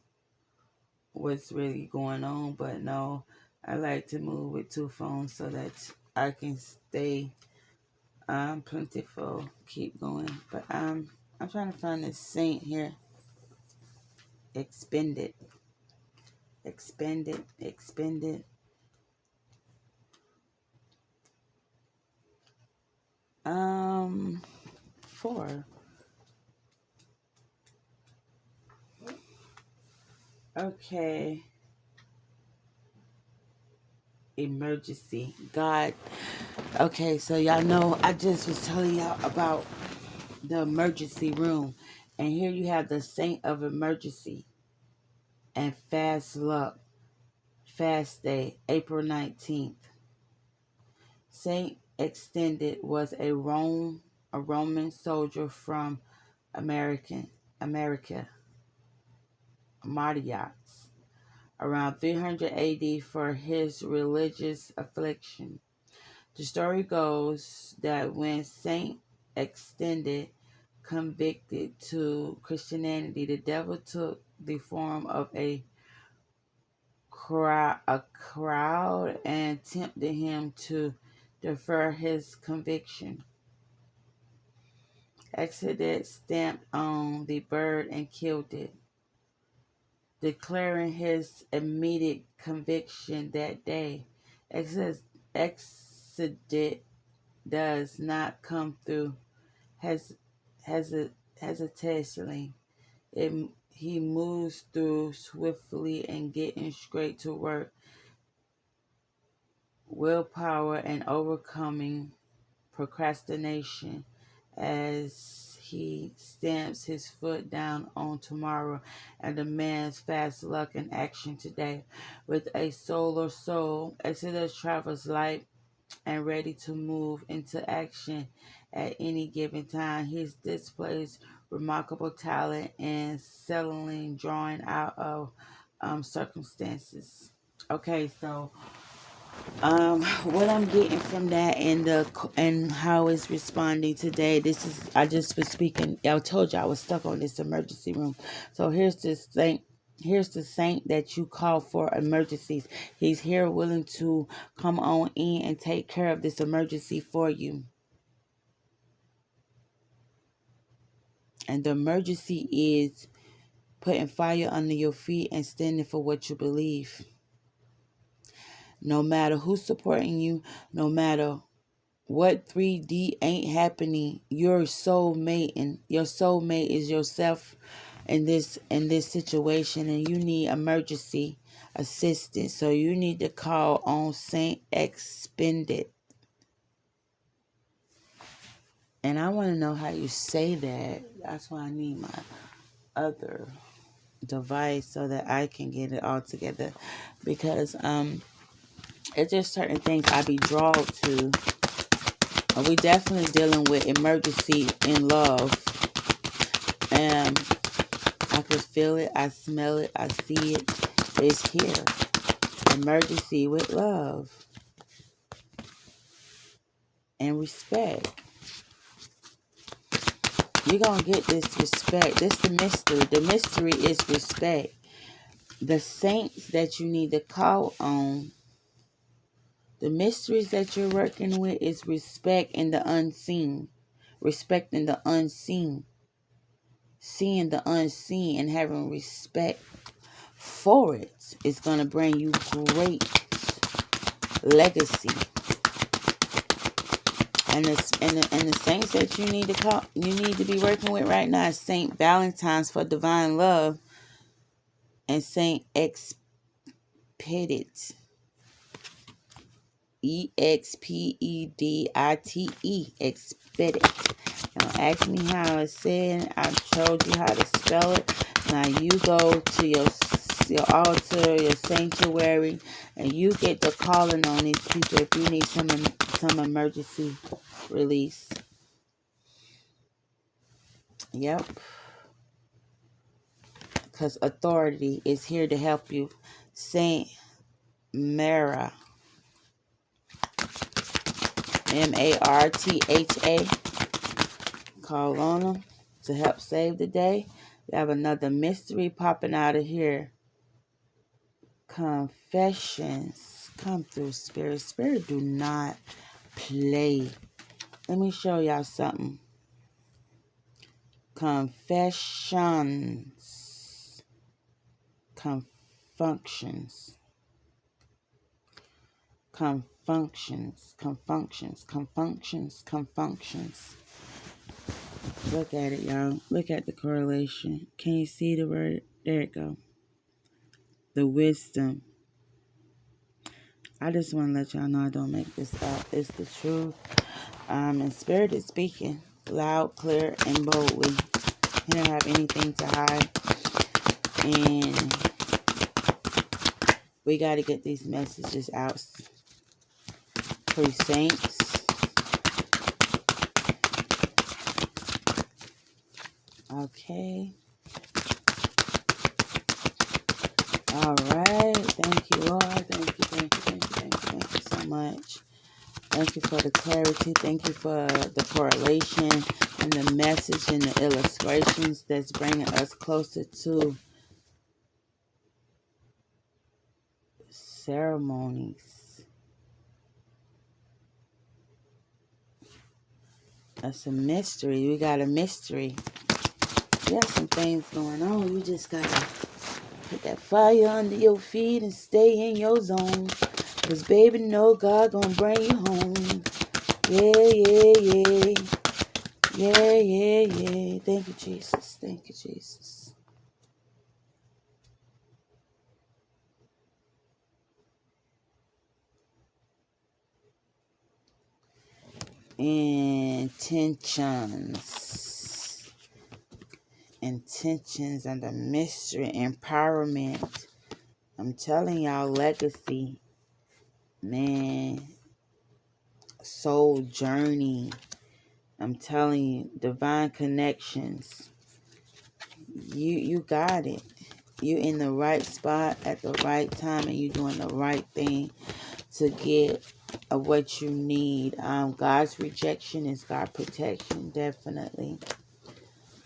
A: what's really going on. But no, I like to move with two phones so that I can stay plentiful, keep going. But I'm trying to find this saint here. Expended. Um, 4. Okay. Emergency. God. Okay, so y'all know I just was telling y'all about the emergency room. And here you have the saint of emergency and fast luck. Fast day, April 19th. Saint Extended was a Roman soldier from America, Martiaux, around 300 AD for his religious affliction. The story goes that when Saint Extended convicted to Christianity, the devil took the form of a crowd and tempted him to defer his conviction. Exodus stamped on the bird and killed it, declaring his immediate conviction that day. Exodus does not come through hesitatingly. He moves through swiftly and getting straight to work. Willpower and overcoming procrastination as he stamps his foot down on tomorrow and demands fast luck and action today. With a solar soul, Exodus travels light and ready to move into action at any given time. He displays remarkable talent in settling, drawing out of circumstances. Okay, so what I'm getting from that and how it's responding today. This is I just was speaking. I told you I was stuck on this emergency room. So here's this thing. Here's the saint that you call for emergencies. He's here willing to come on in and take care of this emergency for you. And the emergency is putting fire under your feet and standing for what you believe. No matter who's supporting you, no matter what 3D ain't happening, your soulmate is yourself in this situation, and you need emergency assistance. So you need to call on Saint Expended. And I want to know how you say that. That's why I need my other device so that I can get it all together, because it's just certain things I be drawn to. We definitely dealing with emergency in love. And I can feel it, I smell it, I see it. It's here. Emergency with love and respect. You're going to get this respect. This is the mystery. The mystery is respect. The saints that you need to call on, the mysteries that you're working with is respect in the unseen. Respecting the unseen. Seeing the unseen and having respect for it is going to bring you great legacy. And the saints that you need to be working with right now is Saint Valentine's for divine love and Saint Expedite. Expedite. Expedite. Don't ask me how it's said. I showed you how to spell it. Now you go to your altar, your sanctuary, and you get the calling on these people if you need some emergency release. Yep. Because authority is here to help you. Saint Mara. Martha. Call on them to help save the day. We have another mystery popping out of here. Confessions. Come through, Spirit. Spirit, do not play. Let me show y'all something. Confessions. Confunctions. Confunctions. Confunctions. Confunctions. Confunctions. Look at it, y'all. Look at the correlation. Can you see the word? There it go. The wisdom. I just want to let y'all know I don't make this up. It's the truth. And Spirit is speaking loud, clear, and boldly. He don't have anything to hide. And we got to get these messages out. Saints. Okay. All right. Thank you, Lord. Thank you so much. Thank you for the clarity. Thank you for the correlation and the message and the illustrations that's bringing us closer to ceremonies. That's a mystery. We got a mystery. We got some things going on. You just gotta put that fire under your feet and stay in your zone. Cause baby, know God gonna bring you home. Yeah. Yeah. Thank you, Jesus. Thank you, Jesus. Intentions. intentions and the mystery, empowerment. I'm telling y'all, legacy, man, soul journey. I'm telling you, divine connections. You got it. You in the right spot at the right time, and you doing the right thing to get what you need. God's rejection is God's protection, definitely.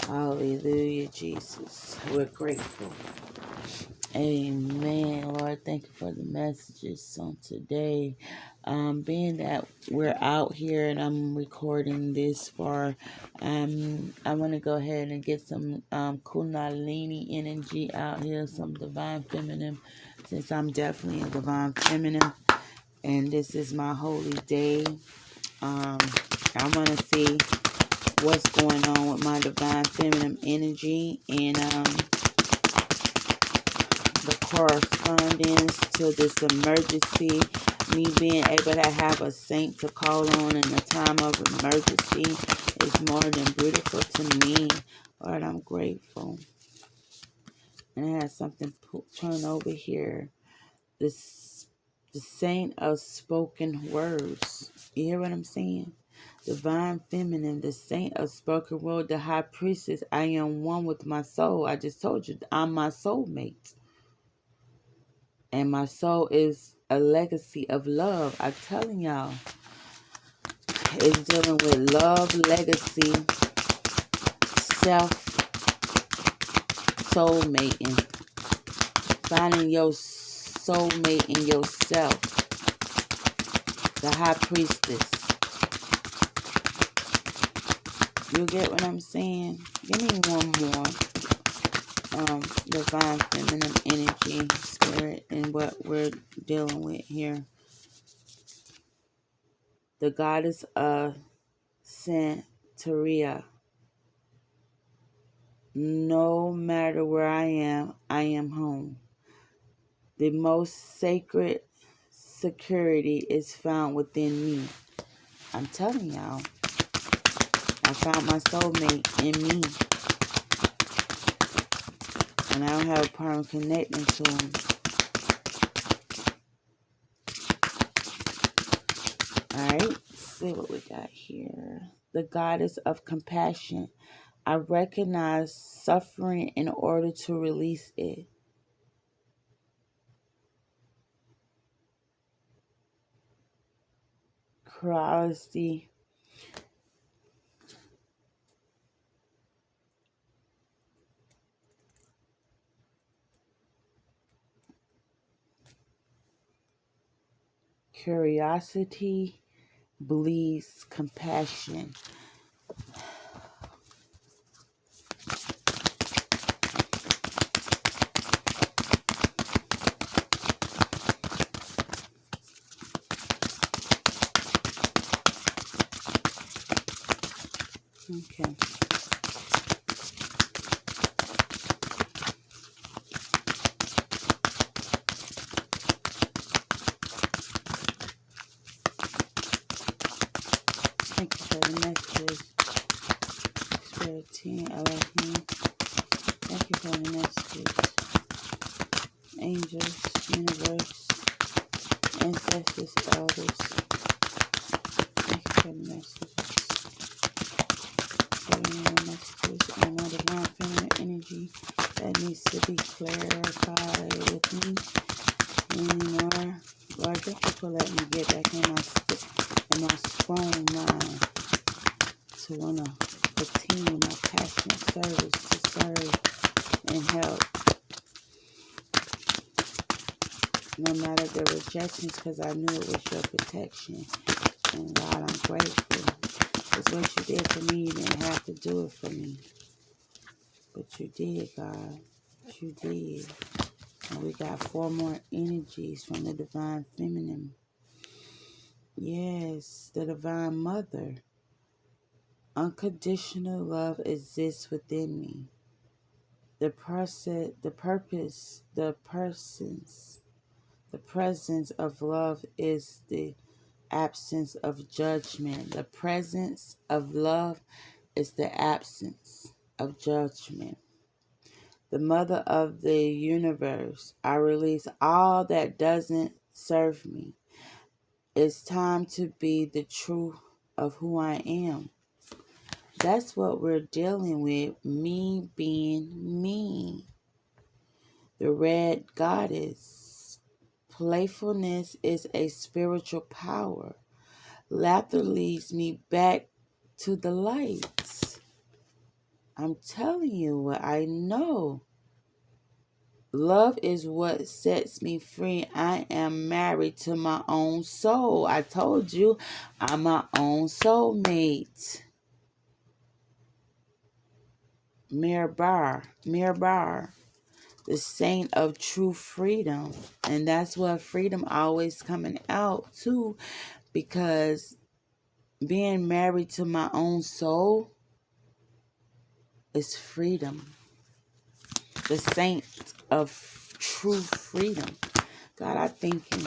A: Hallelujah, Jesus. We're grateful. Amen. Lord, thank you for the messages on today. Being that we're out here and I'm recording this for, I want to go ahead and get some Kundalini energy out here, some divine feminine, since I'm definitely a divine feminine, and this is my holy day. I want to see what's going on with my divine feminine energy and the correspondence to this emergency, me being able to have a saint to call on in a time of emergency is more than beautiful to me. Lord, I'm grateful. And I had something turn over here. The saint of spoken words. You hear what I'm saying? Divine feminine, the saint of spoken word, the high priestess. I am one with my soul. I just told you, I'm my soulmate. And my soul is a legacy of love. I'm telling y'all, it's dealing with love, legacy, self, soulmating, finding your soulmate in yourself, the high priestess. You get what I'm saying? Give me one more. Divine feminine energy, spirit, and what we're dealing with here. The goddess of Santeria. No matter where I am home. The most sacred security is found within me. I'm telling y'all, I found my soulmate in me. And I don't have a problem connecting to him. Alright, let's see what we got here. The goddess of compassion. I recognize suffering in order to release it. Curiosity. Curiosity bleeds compassion. Okay. Thank you for the messages. Spirit team, Elohim. Thank you for the messages. Angels, universe, ancestors, elders. Thank you for the messages. Giving me the messages and my divine feminine energy that needs to be clarified with me anymore. Lord, thank you for letting me get back in my strong mind to want to continue my passionate service to serve and help. No matter the rejections, because I knew it was your protection. And God, I'm grateful. Because what you did for me, you didn't have to do it for me. But you did, God. You did. And we got 4 more energies from the divine feminine. Yes, the divine mother. Unconditional love exists within me. The presence of love is the absence of judgment. The presence of love is the absence of judgment. the mother of the universe. I release all that doesn't serve me. It's time to be the truth of who I am. That's what we're dealing with, me being me. The red goddess. Playfulness is a spiritual power. Laughter leads me back to the light. I'm telling you what I know. Love is what sets me free. I am married to my own soul. I told you, I'm my own soulmate. Mirbar, the saint of true freedom. And that's what freedom always coming out too, because being married to my own soul is freedom. The saint of true freedom. God, I thank you.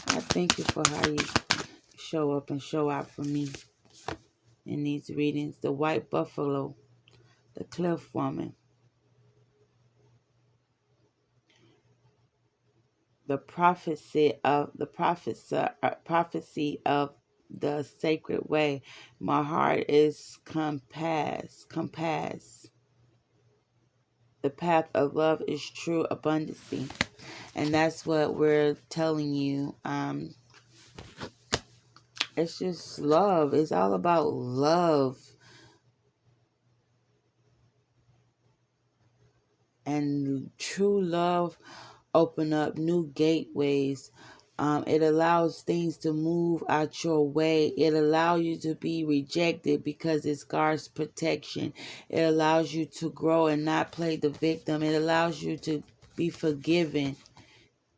A: I thank you for how you show up and show out for me in these readings. The white buffalo, the cliff woman, the prophecy of the sacred way. My heart is compass. The path of love is true abundancy. And that's what we're telling you. It's just love. It's all about love. And true love open up new gateways. It allows things to move out your way. It allows you to be rejected because it's God's protection. It allows you to grow and not play the victim. It allows you to be forgiven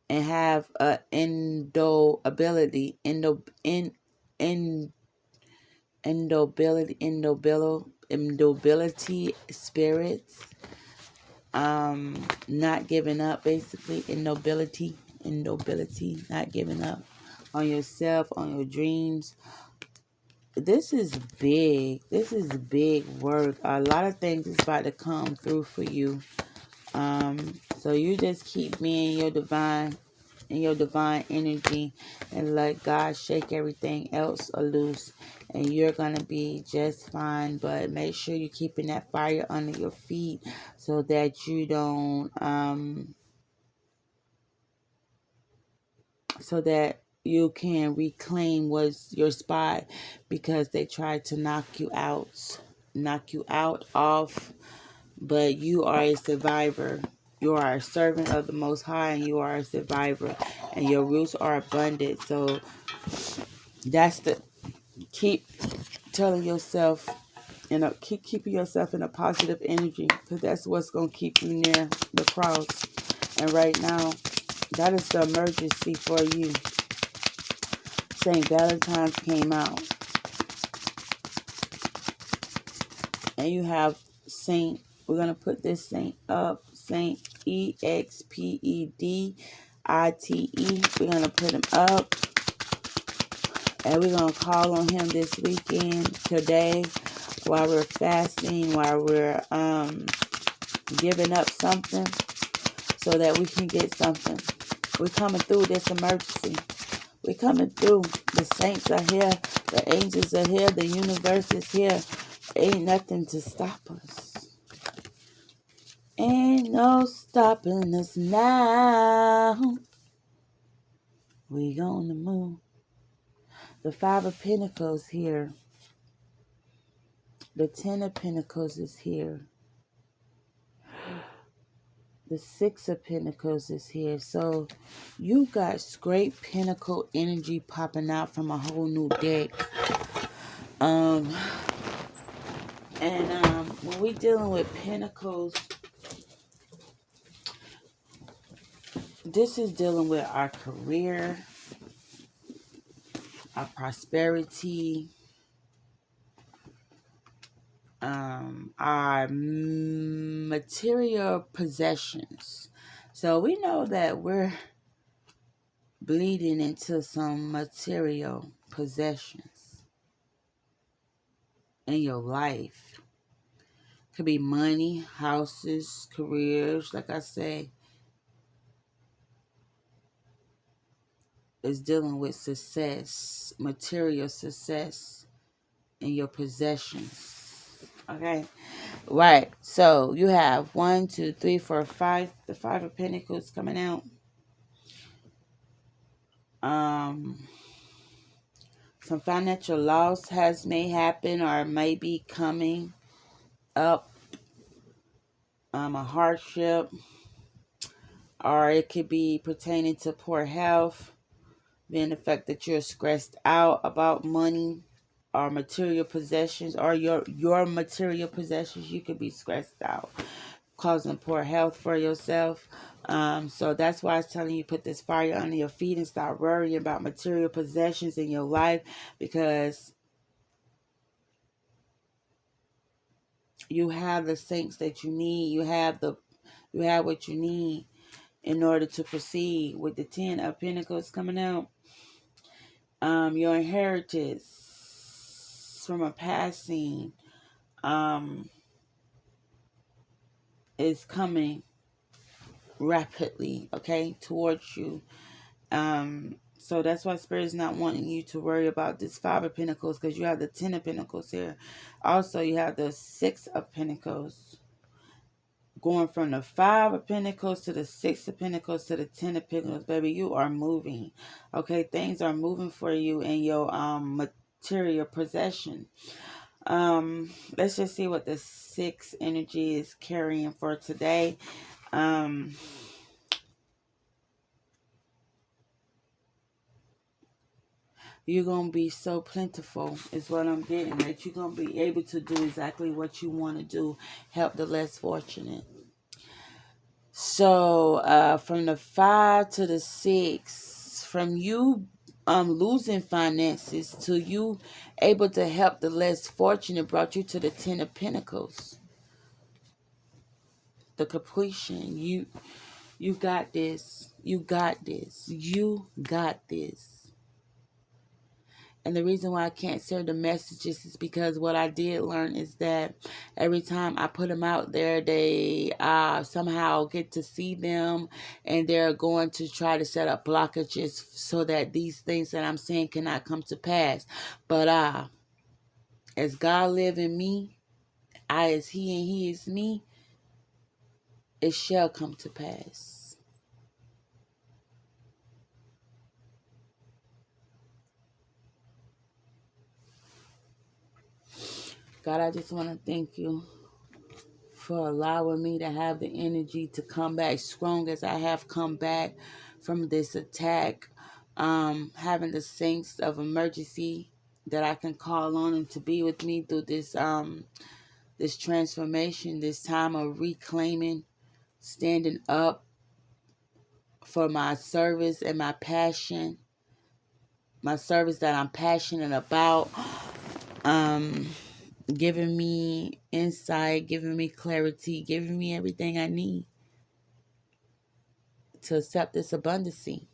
A: and have a endability spirits. Not giving up, basically. Innobility, not giving up on yourself, on your dreams. This is big. This is big work. A lot of things is about to come through for you. So you just keep me in your divine energy, and let God shake everything else loose, and you're gonna be just fine. But make sure you're keeping that fire under your feet so that you don't so that you can reclaim what's your spot, because they tried to knock you out off, but you are a survivor. You are a servant of the Most High, and you are a survivor, and your roots are abundant. So that's the keep telling yourself, keep keeping yourself in a positive energy, because that's what's gonna keep you near the cross. And right now, that is the emergency for you. Saint Valentine's came out, and you have Saint. We're gonna put this saint up, Saint Expedite. We're gonna put him up, and we're gonna call on him this weekend, today, while we're fasting, while we're giving up something, so that we can get something. We're coming through this emergency. We're coming through. The saints are here. The angels are here. The universe is here. Ain't nothing to stop us. Ain't no stopping us now. We on the move. The Five of Pentacles here. The Ten of Pentacles is here. The Six of Pentacles is here. So you got great pentacle energy popping out from a whole new deck. When we dealing with pentacles, this is dealing with our career, our prosperity, our material possessions. So we know that we're bleeding into some material possessions in your life, Could be money, houses, careers. Like I say, it's dealing with success, material success in your possessions. Okay. Right. So you have 1, 2, 3, 4, 5. The 5 of Pentacles coming out. Some financial loss may happen or may be coming up. A hardship, or it could be pertaining to poor health, being the fact that you're stressed out about money or material possessions, or your material possessions. You could be stressed out, causing poor health for yourself. So that's why I was telling you, put this fire under your feet and start worrying about material possessions in your life, because you have the things that you need. You have what you need in order to proceed. With the 10 of Pentacles coming out, your inheritance from a passing is coming rapidly, okay, towards you. So that's why Spirit is not wanting you to worry about this 5 of Pentacles, because you have the 10 of Pentacles here. Also, you have the 6 of Pentacles. Going from the 5 of Pentacles to the 6 of Pentacles to the 10 of Pentacles, baby, you are moving. Okay, things are moving for you in your material possession. Let's just see what the 6 energy is carrying for today. You're going to be so plentiful is what I'm getting. That you're going to be able to do exactly what you want to do. Help the less fortunate. So from the 5 to the 6, from you losing finances to you able to help the less fortunate, brought you to the 10 of Pentacles. The completion. You got this. You got this. You got this. And the reason why I can't share the messages is because what I did learn is that every time I put them out there, they somehow get to see them, and they're going to try to set up blockages so that these things that I'm saying cannot come to pass. But as God live in me, I as He and He is me, it shall come to pass. God, I just want to thank you for allowing me to have the energy to come back strong as I have come back from this attack. Having the saints of emergency that I can call on and to be with me through this this transformation, this time of reclaiming, standing up for my service and my passion, my service that I'm passionate about. Giving me insight, giving me clarity, giving me everything I need to accept this abundancy.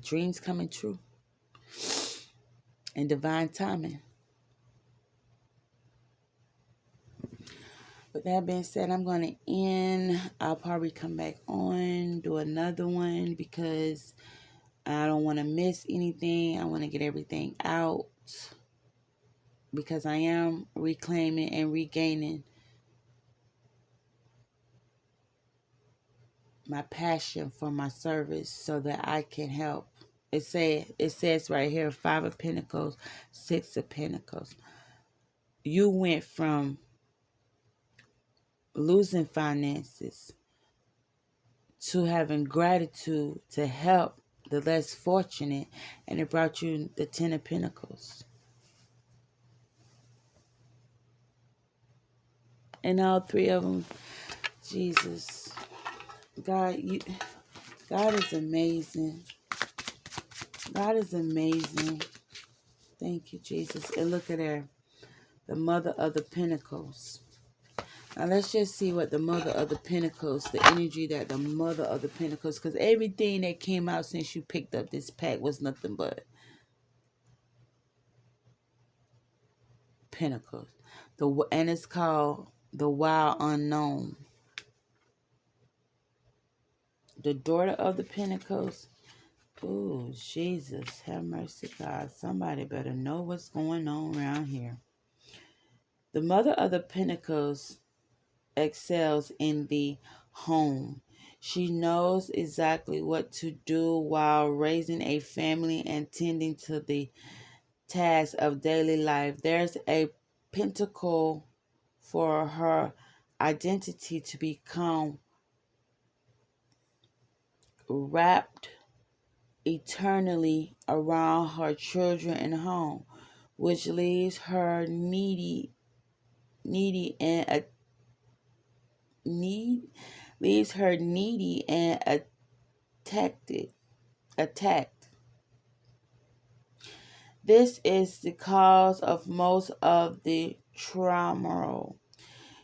A: Dreams coming true. And divine timing. With that being said, I'm going to end. I'll probably come back on, do another one, because I don't want to miss anything. I want to get everything out, because I am reclaiming and regaining my passion for my service so that I can help. It says right here, 5 of Pentacles, 6 of Pentacles. You went from losing finances to having gratitude to help the less fortunate, and it brought you the 10 of Pentacles. And all 3 of them, Jesus, God is amazing. God is amazing. Thank you, Jesus. And look at her, the Mother of the Pentacles. Now let's just see what the Mother of the Pentacles, the energy that the Mother of the Pentacles, because everything that came out since you picked up this pack was nothing but Pentacles. And it's called the Wild Unknown. The Daughter of the Pentacles. Ooh, Jesus, have mercy, God. Somebody better know what's going on around here. The Mother of the Pentacles excels in the home. She knows exactly what to do while raising a family and tending to the tasks of daily life. There's a pentacle for her identity to become wrapped eternally around her children and home, which leaves her needy and a need leaves her needy and attacked. This is the cause of most of the trauma.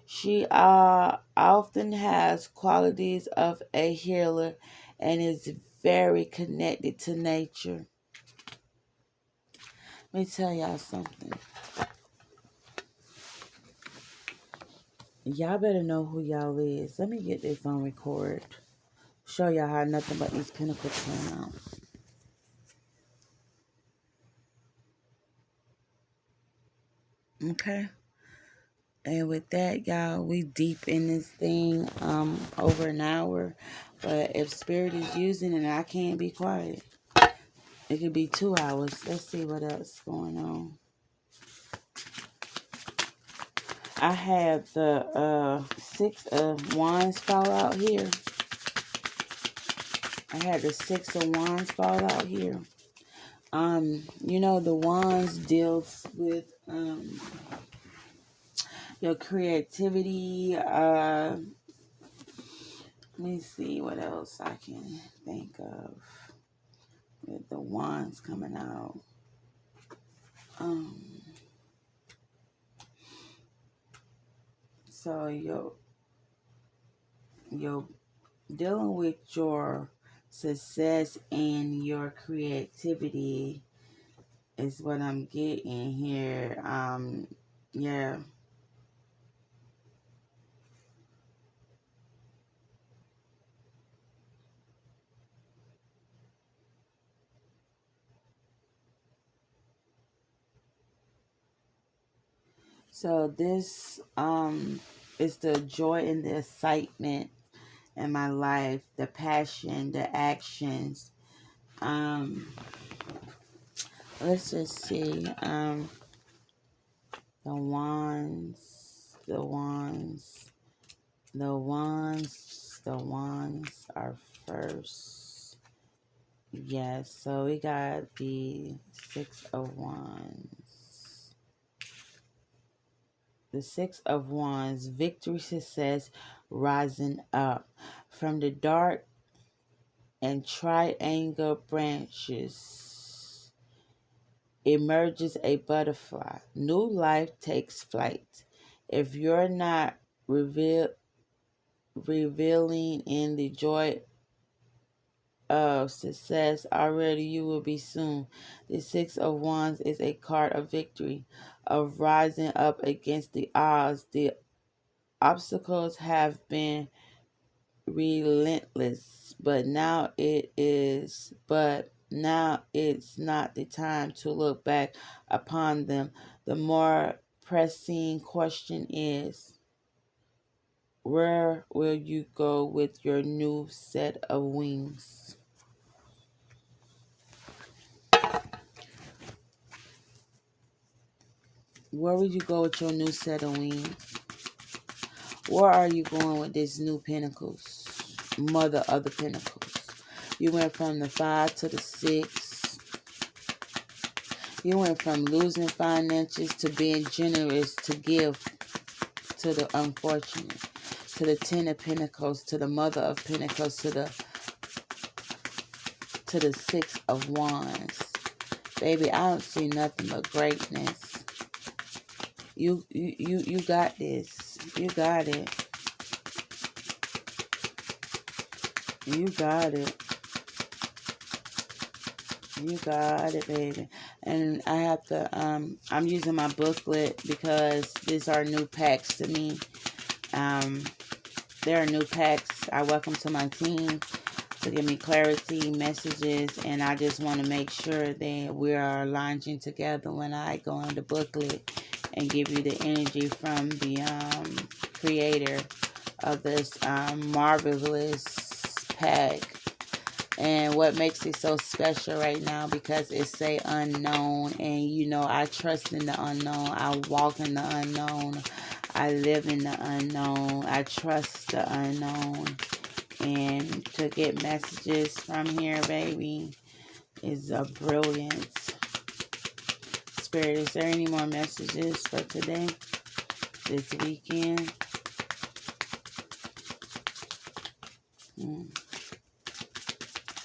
A: She often has qualities of a healer and is very connected to nature. Let me tell y'all something. Y'all better know who y'all is. Let me get this on record. Show y'all how nothing but these pentacles turn out. Okay? And with that, y'all, we deep in this thing over an hour. But if Spirit is using it, I can't be quiet. It could be 2 hours. Let's see what else is going on. I had the 6 of Wands fall out here. I had the 6 of Wands fall out here. You know, the Wands deals with your creativity. Let me see what else I can think of with the Wands coming out. So you're dealing with your success and your creativity is what I'm getting here. Yeah. So this is the joy and the excitement in my life, the passion, the actions. Let's just see. The wands, the wands, the wands, the wands are first. Yes, so we got the 6 of Wands. The 6 of Wands, victory, success, rising up. From the dark and triangle branches emerges a butterfly. New life takes flight. If you're not revealing in the joy of success already, you will be soon. The 6 of Wands is a card of victory, of rising up against the odds. The obstacles have been relentless, but now it's not the time to look back upon them. The more pressing question is, where will you go with your new set of wings? Where will you go with your new set of wings? Where are you going with this new Pentacles? Mother of the Pentacles. You went from the 5 to the 6. You went from losing finances to being generous to give to the unfortunate. To the 10 of Pentacles, to the Mother of Pentacles, to the 6 of Wands. Baby, I don't see nothing but greatness. You got this. You got it. You got it. You got it, baby. And I have to, I'm using my booklet because these are new packs to me. Um, there are new packs I welcome to my team to give me clarity, messages, and I just want to make sure that we are aligning together when I go on the booklet and give you the energy from the creator of this marvelous pack. And what makes it so special right now, because it's say unknown, and you know I trust in the unknown. I walk in the unknown. I live in the unknown. I trust the unknown. And to get messages from here, baby, is a brilliant spirit. Is there any more messages for today, this weekend?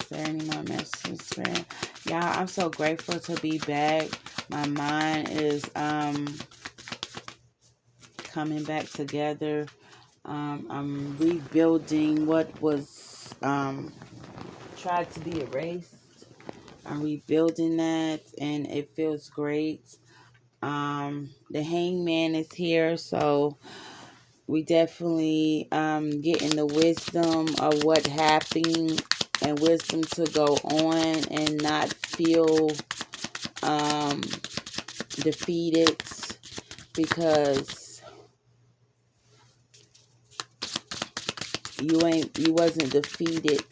A: Is there any more messages, spirit? Y'all, I'm so grateful to be back. My mind is coming back together. I'm rebuilding what was tried to be erased. I'm rebuilding that, and it feels great. The hangman is here, so we definitely getting the wisdom of what happened and wisdom to go on and not feel defeated, because you wasn't defeated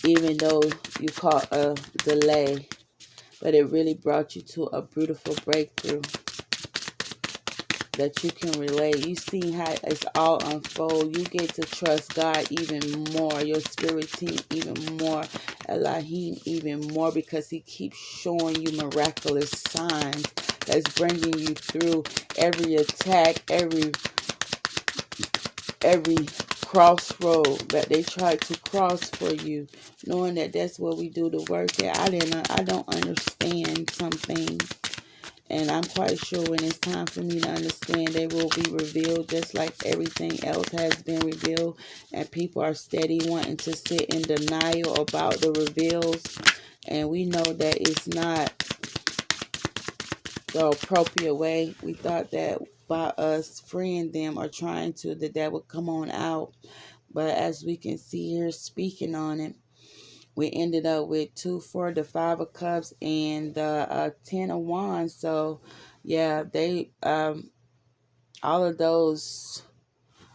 A: even though you caught a delay, but it really brought you to a beautiful breakthrough that you can relate. You see how it's all unfold. You get to trust God even more, your spirit team even more, Elohim even more, because he keeps showing you miraculous signs that's bringing you through every attack, every crossroad that they tried to cross for you, knowing that that's where we do the work at. I don't understand some things, and I'm quite sure when it's time for me to understand, they will be revealed just like everything else has been revealed. And people are steady wanting to sit in denial about the reveals. And we know that it's not the appropriate way. We thought that by us freeing them or trying to, that would come on out. But as we can see here, speaking on it, we ended up with 2, 4, the 5 of Cups, and the 10 of Wands. So, yeah, they all of those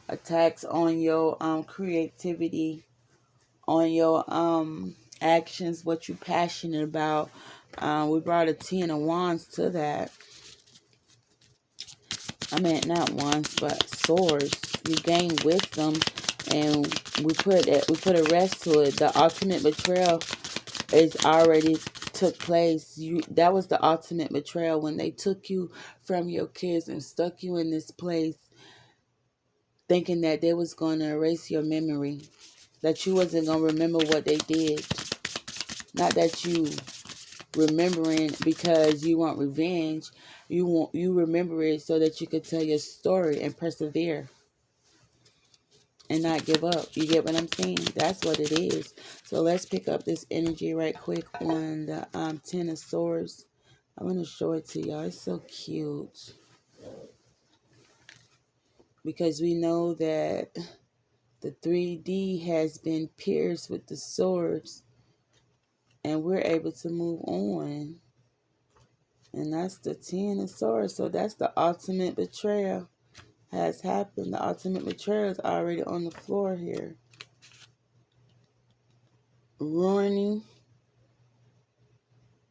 A: attacks on your creativity, on your actions, what you're passionate about. We brought a 10 of Wands to that. I meant not wands, but swords. You gain wisdom, and we put a rest to it. The ultimate betrayal is already took place. That was the ultimate betrayal, when they took you from your kids and stuck you in this place, thinking that they was going to erase your memory, that you wasn't going to remember what they did. Not that you remembering because you want revenge. You remember it so that you could tell your story and persevere and not give up. You get what I'm saying? That's what it is. So let's pick up this energy right quick on the 10 of Swords. I'm going to show it to y'all. It's so cute, because we know that the 3D has been pierced with the swords, and we're able to move on. And that's the 10 of Swords. So that's the ultimate betrayal has happened. The ultimate betrayal is already on the floor here. Ruining,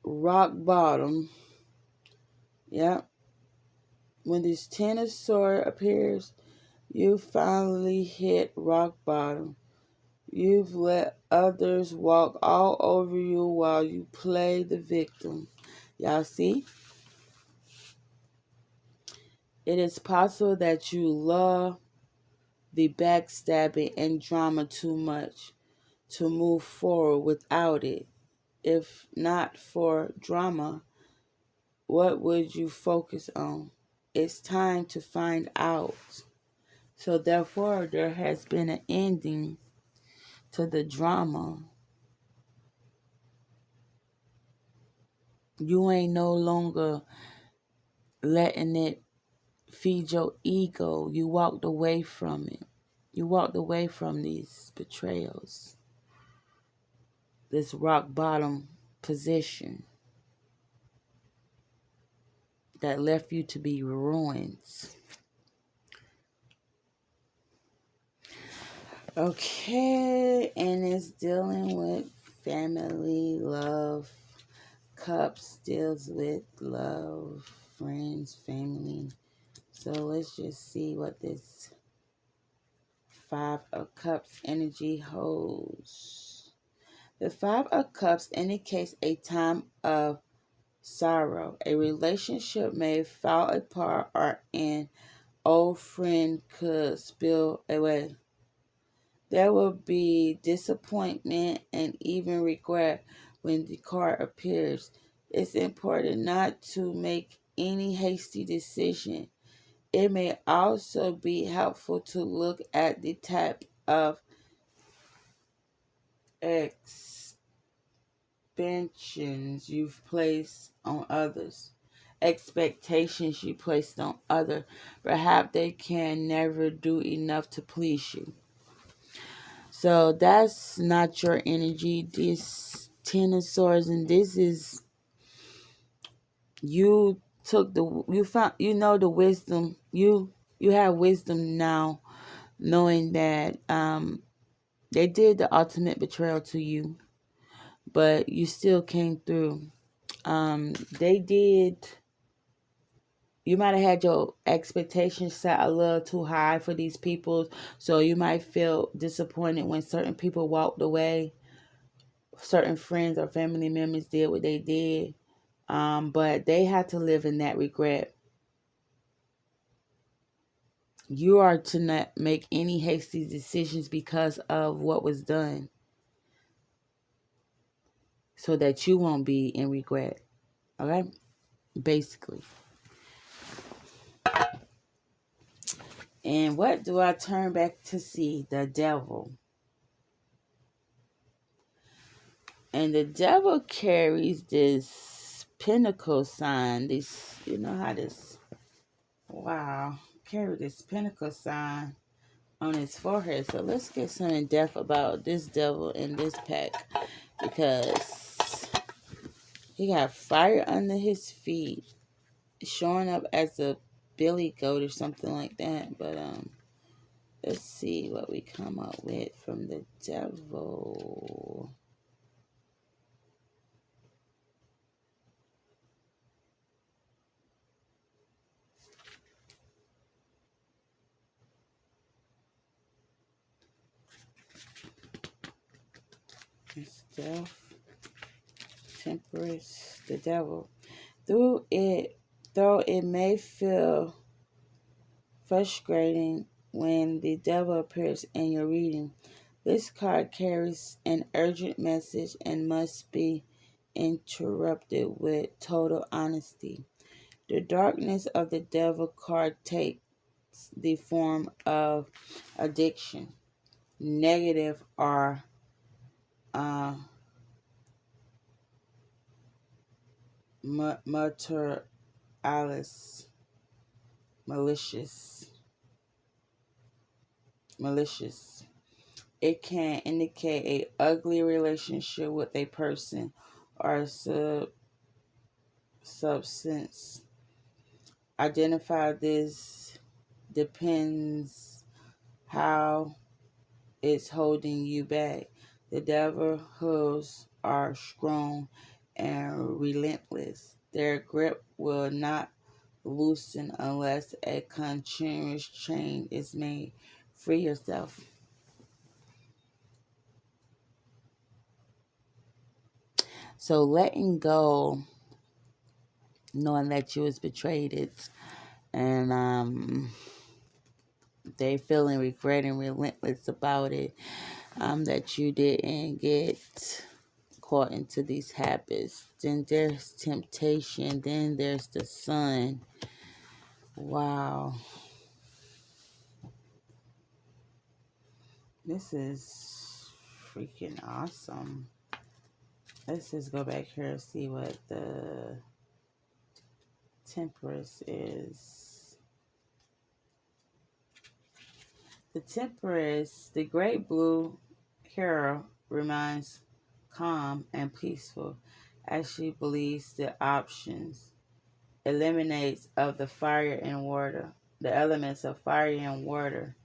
A: rock bottom. Yep. When this 10 of Swords appears, you finally hit rock bottom. You've let others walk all over you while you play the victim. Y'all see? It is possible that you love the backstabbing and drama too much to move forward without it. If not for drama, what would you focus on? It's time to find out. So therefore, there has been an ending to the drama. You ain't no longer letting it feed your ego. You walked away from it. You walked away from these betrayals, this rock bottom position that left you to be ruins. Okay, and it's dealing with family, love. Cups deals with love, friends, family. So let's just see what this Five of Cups energy holds. The Five of Cups indicates a time of sorrow. A relationship may fall apart or an old friend could spill away. There will be disappointment and even regret when the card appears. It's important not to make any hasty decision. It may also be helpful to look at the type of expansions you've placed on others. Expectations you placed on others. Perhaps they can never do enough to please you. So that's not your energy. This Ten of Swords, and this is you took the you found the wisdom. You have wisdom now, knowing that they did the ultimate betrayal to you, but you still came through. They did. You might have had your expectations set a little too high for these people, so you might feel disappointed when certain people walked away. Certain friends or family members did what they did, but they had to live in that regret. You are to not make any hasty decisions because of what was done, so that you won't be in regret. Okay? Basically. And what do I turn back to see? The devil. And the devil carries this pinnacle sign. This, you know how this, wow, carry this pinnacle sign on his forehead. So let's get some in depth about this devil in this pack, because he got fire under his feet, showing up as a billy goat or something like that. But let's see what we come up with from the devil. Death, Temperance, the devil. Though it may feel frustrating when the devil appears in your reading, this card carries an urgent message and must be interrupted with total honesty. The darkness of the devil card takes the form of addiction, negative or uh, alice, malicious. It can indicate a ugly relationship with a person or substance. Identify this depends how it's holding you back. The devils are strong and relentless. Their grip will not loosen unless a continuous change is made. Free yourself. So letting go, knowing that you was betrayed, and they feeling regret and relentless about it, that you didn't get caught into these habits. Then there's temptation. Then there's the sun. Wow. This is freaking awesome. let's just go back here and see what the Temperance is. The Temperance, the great blue hero, remains calm and peaceful as she believes the options eliminates of the fire and water, the elements of fire and water.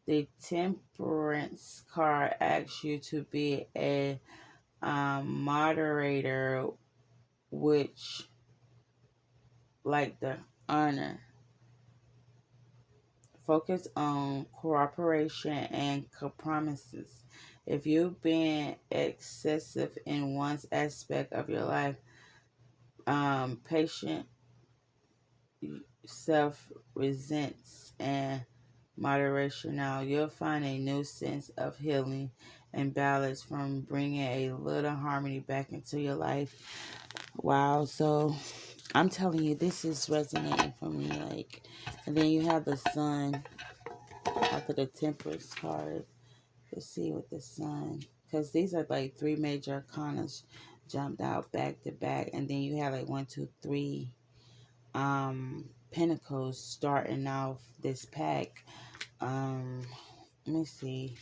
A: The Temperance card asks you to be a moderator, which, like the honor, focus on cooperation and compromises. If you've been excessive in one aspect of your life, patient self resents and moderation now, you'll find a new sense of healing and balance from bringing a little harmony back into your life. Wow, so I'm telling you, this is resonating for me. Like, and then you have the sun after the Temperance card. Let's see what the sun, because these are like three major arcanas jumped out back to back, and then you have like 1, 2, 3 pentacles starting off this pack. Let me see.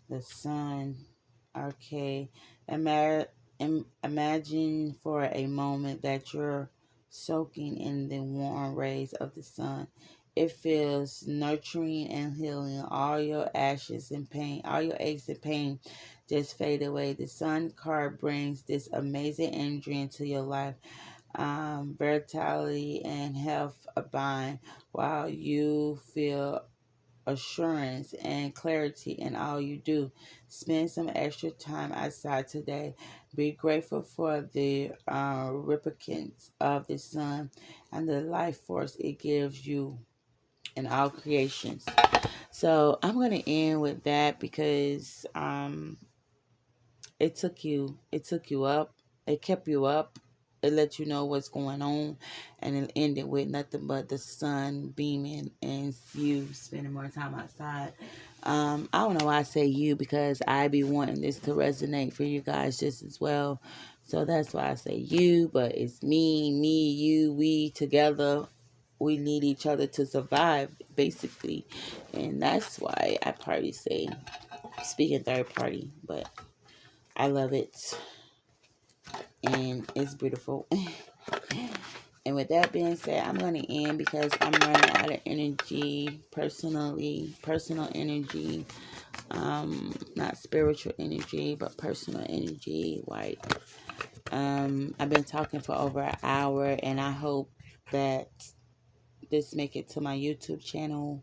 A: The sun. Okay. Imagine for a moment that you're soaking in the warm rays of the sun. It feels nurturing and healing. All your ashes and pain, all your aches and pain just fade away. The sun card brings this amazing energy into your life. Vitality and health abide while you feel assurance and clarity in all you do. Spend some extra time outside today. Be grateful for the recipients of the sun and the life force it gives you in all creations. So I'm going to end with that because it took you up, it kept you up, it let you know what's going on, and it ended with nothing but the sun beaming and you spending more time outside. I don't know why I say you, because I be wanting this to resonate for you guys just as well, so that's why I say you, but it's me, you, we together. We need each other to survive, basically, and that's why I probably say speaking third party, but I love it, and it's beautiful. And with that being said, I'm going to end because I'm running out of energy personally, personal energy, not spiritual energy, but personal energy. Like, I've been talking for over an hour, and I hope that this make it to my YouTube channel.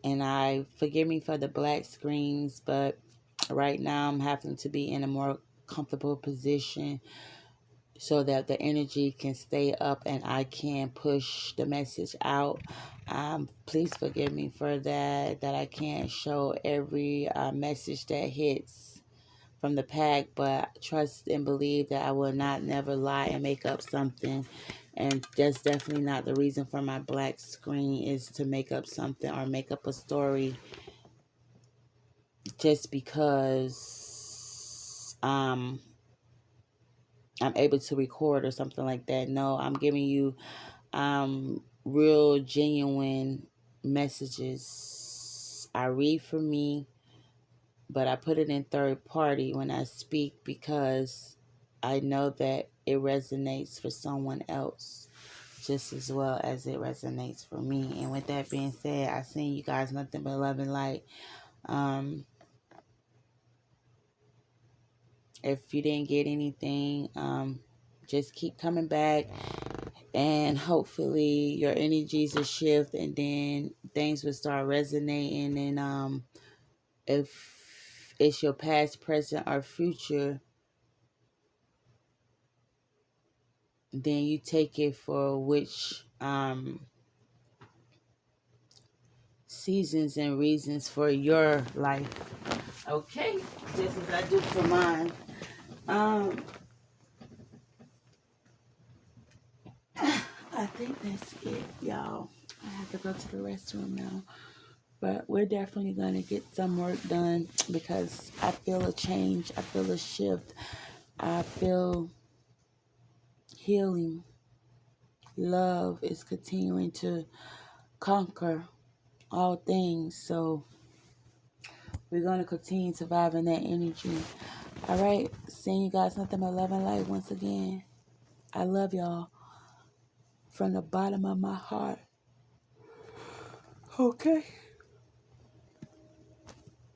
A: And I forgive me for the black screens, but right now I'm having to be in a more comfortable position so that the energy can stay up and I can push the message out. Please forgive me for that I can't show every message that hits from the pack, but trust and believe that I will not never lie and make up something. And that's definitely not the reason for my black screen, is to make up something or make up a story just because I'm able to record or something like that. No, I'm giving you real, genuine messages. I read for me, but I put it in third party when I speak because I know that it resonates for someone else just as well as it resonates for me. And with that being said, I send you guys nothing but love and light. If you didn't get anything, just keep coming back, and hopefully your energies will shift, and then things will start resonating. And if it's your past, present, or future, then you take it for which seasons and reasons for your life. Okay, just as I do for mine. I think that's it, y'all. I have to go to the restroom now. But we're definitely going to get some work done because I feel a change. I feel a shift. I feel healing. Love is continuing to conquer all things. So we're going to continue surviving that energy. All right. Seeing you guys nothing but love and light once again. I love y'all from the bottom of my heart. Okay.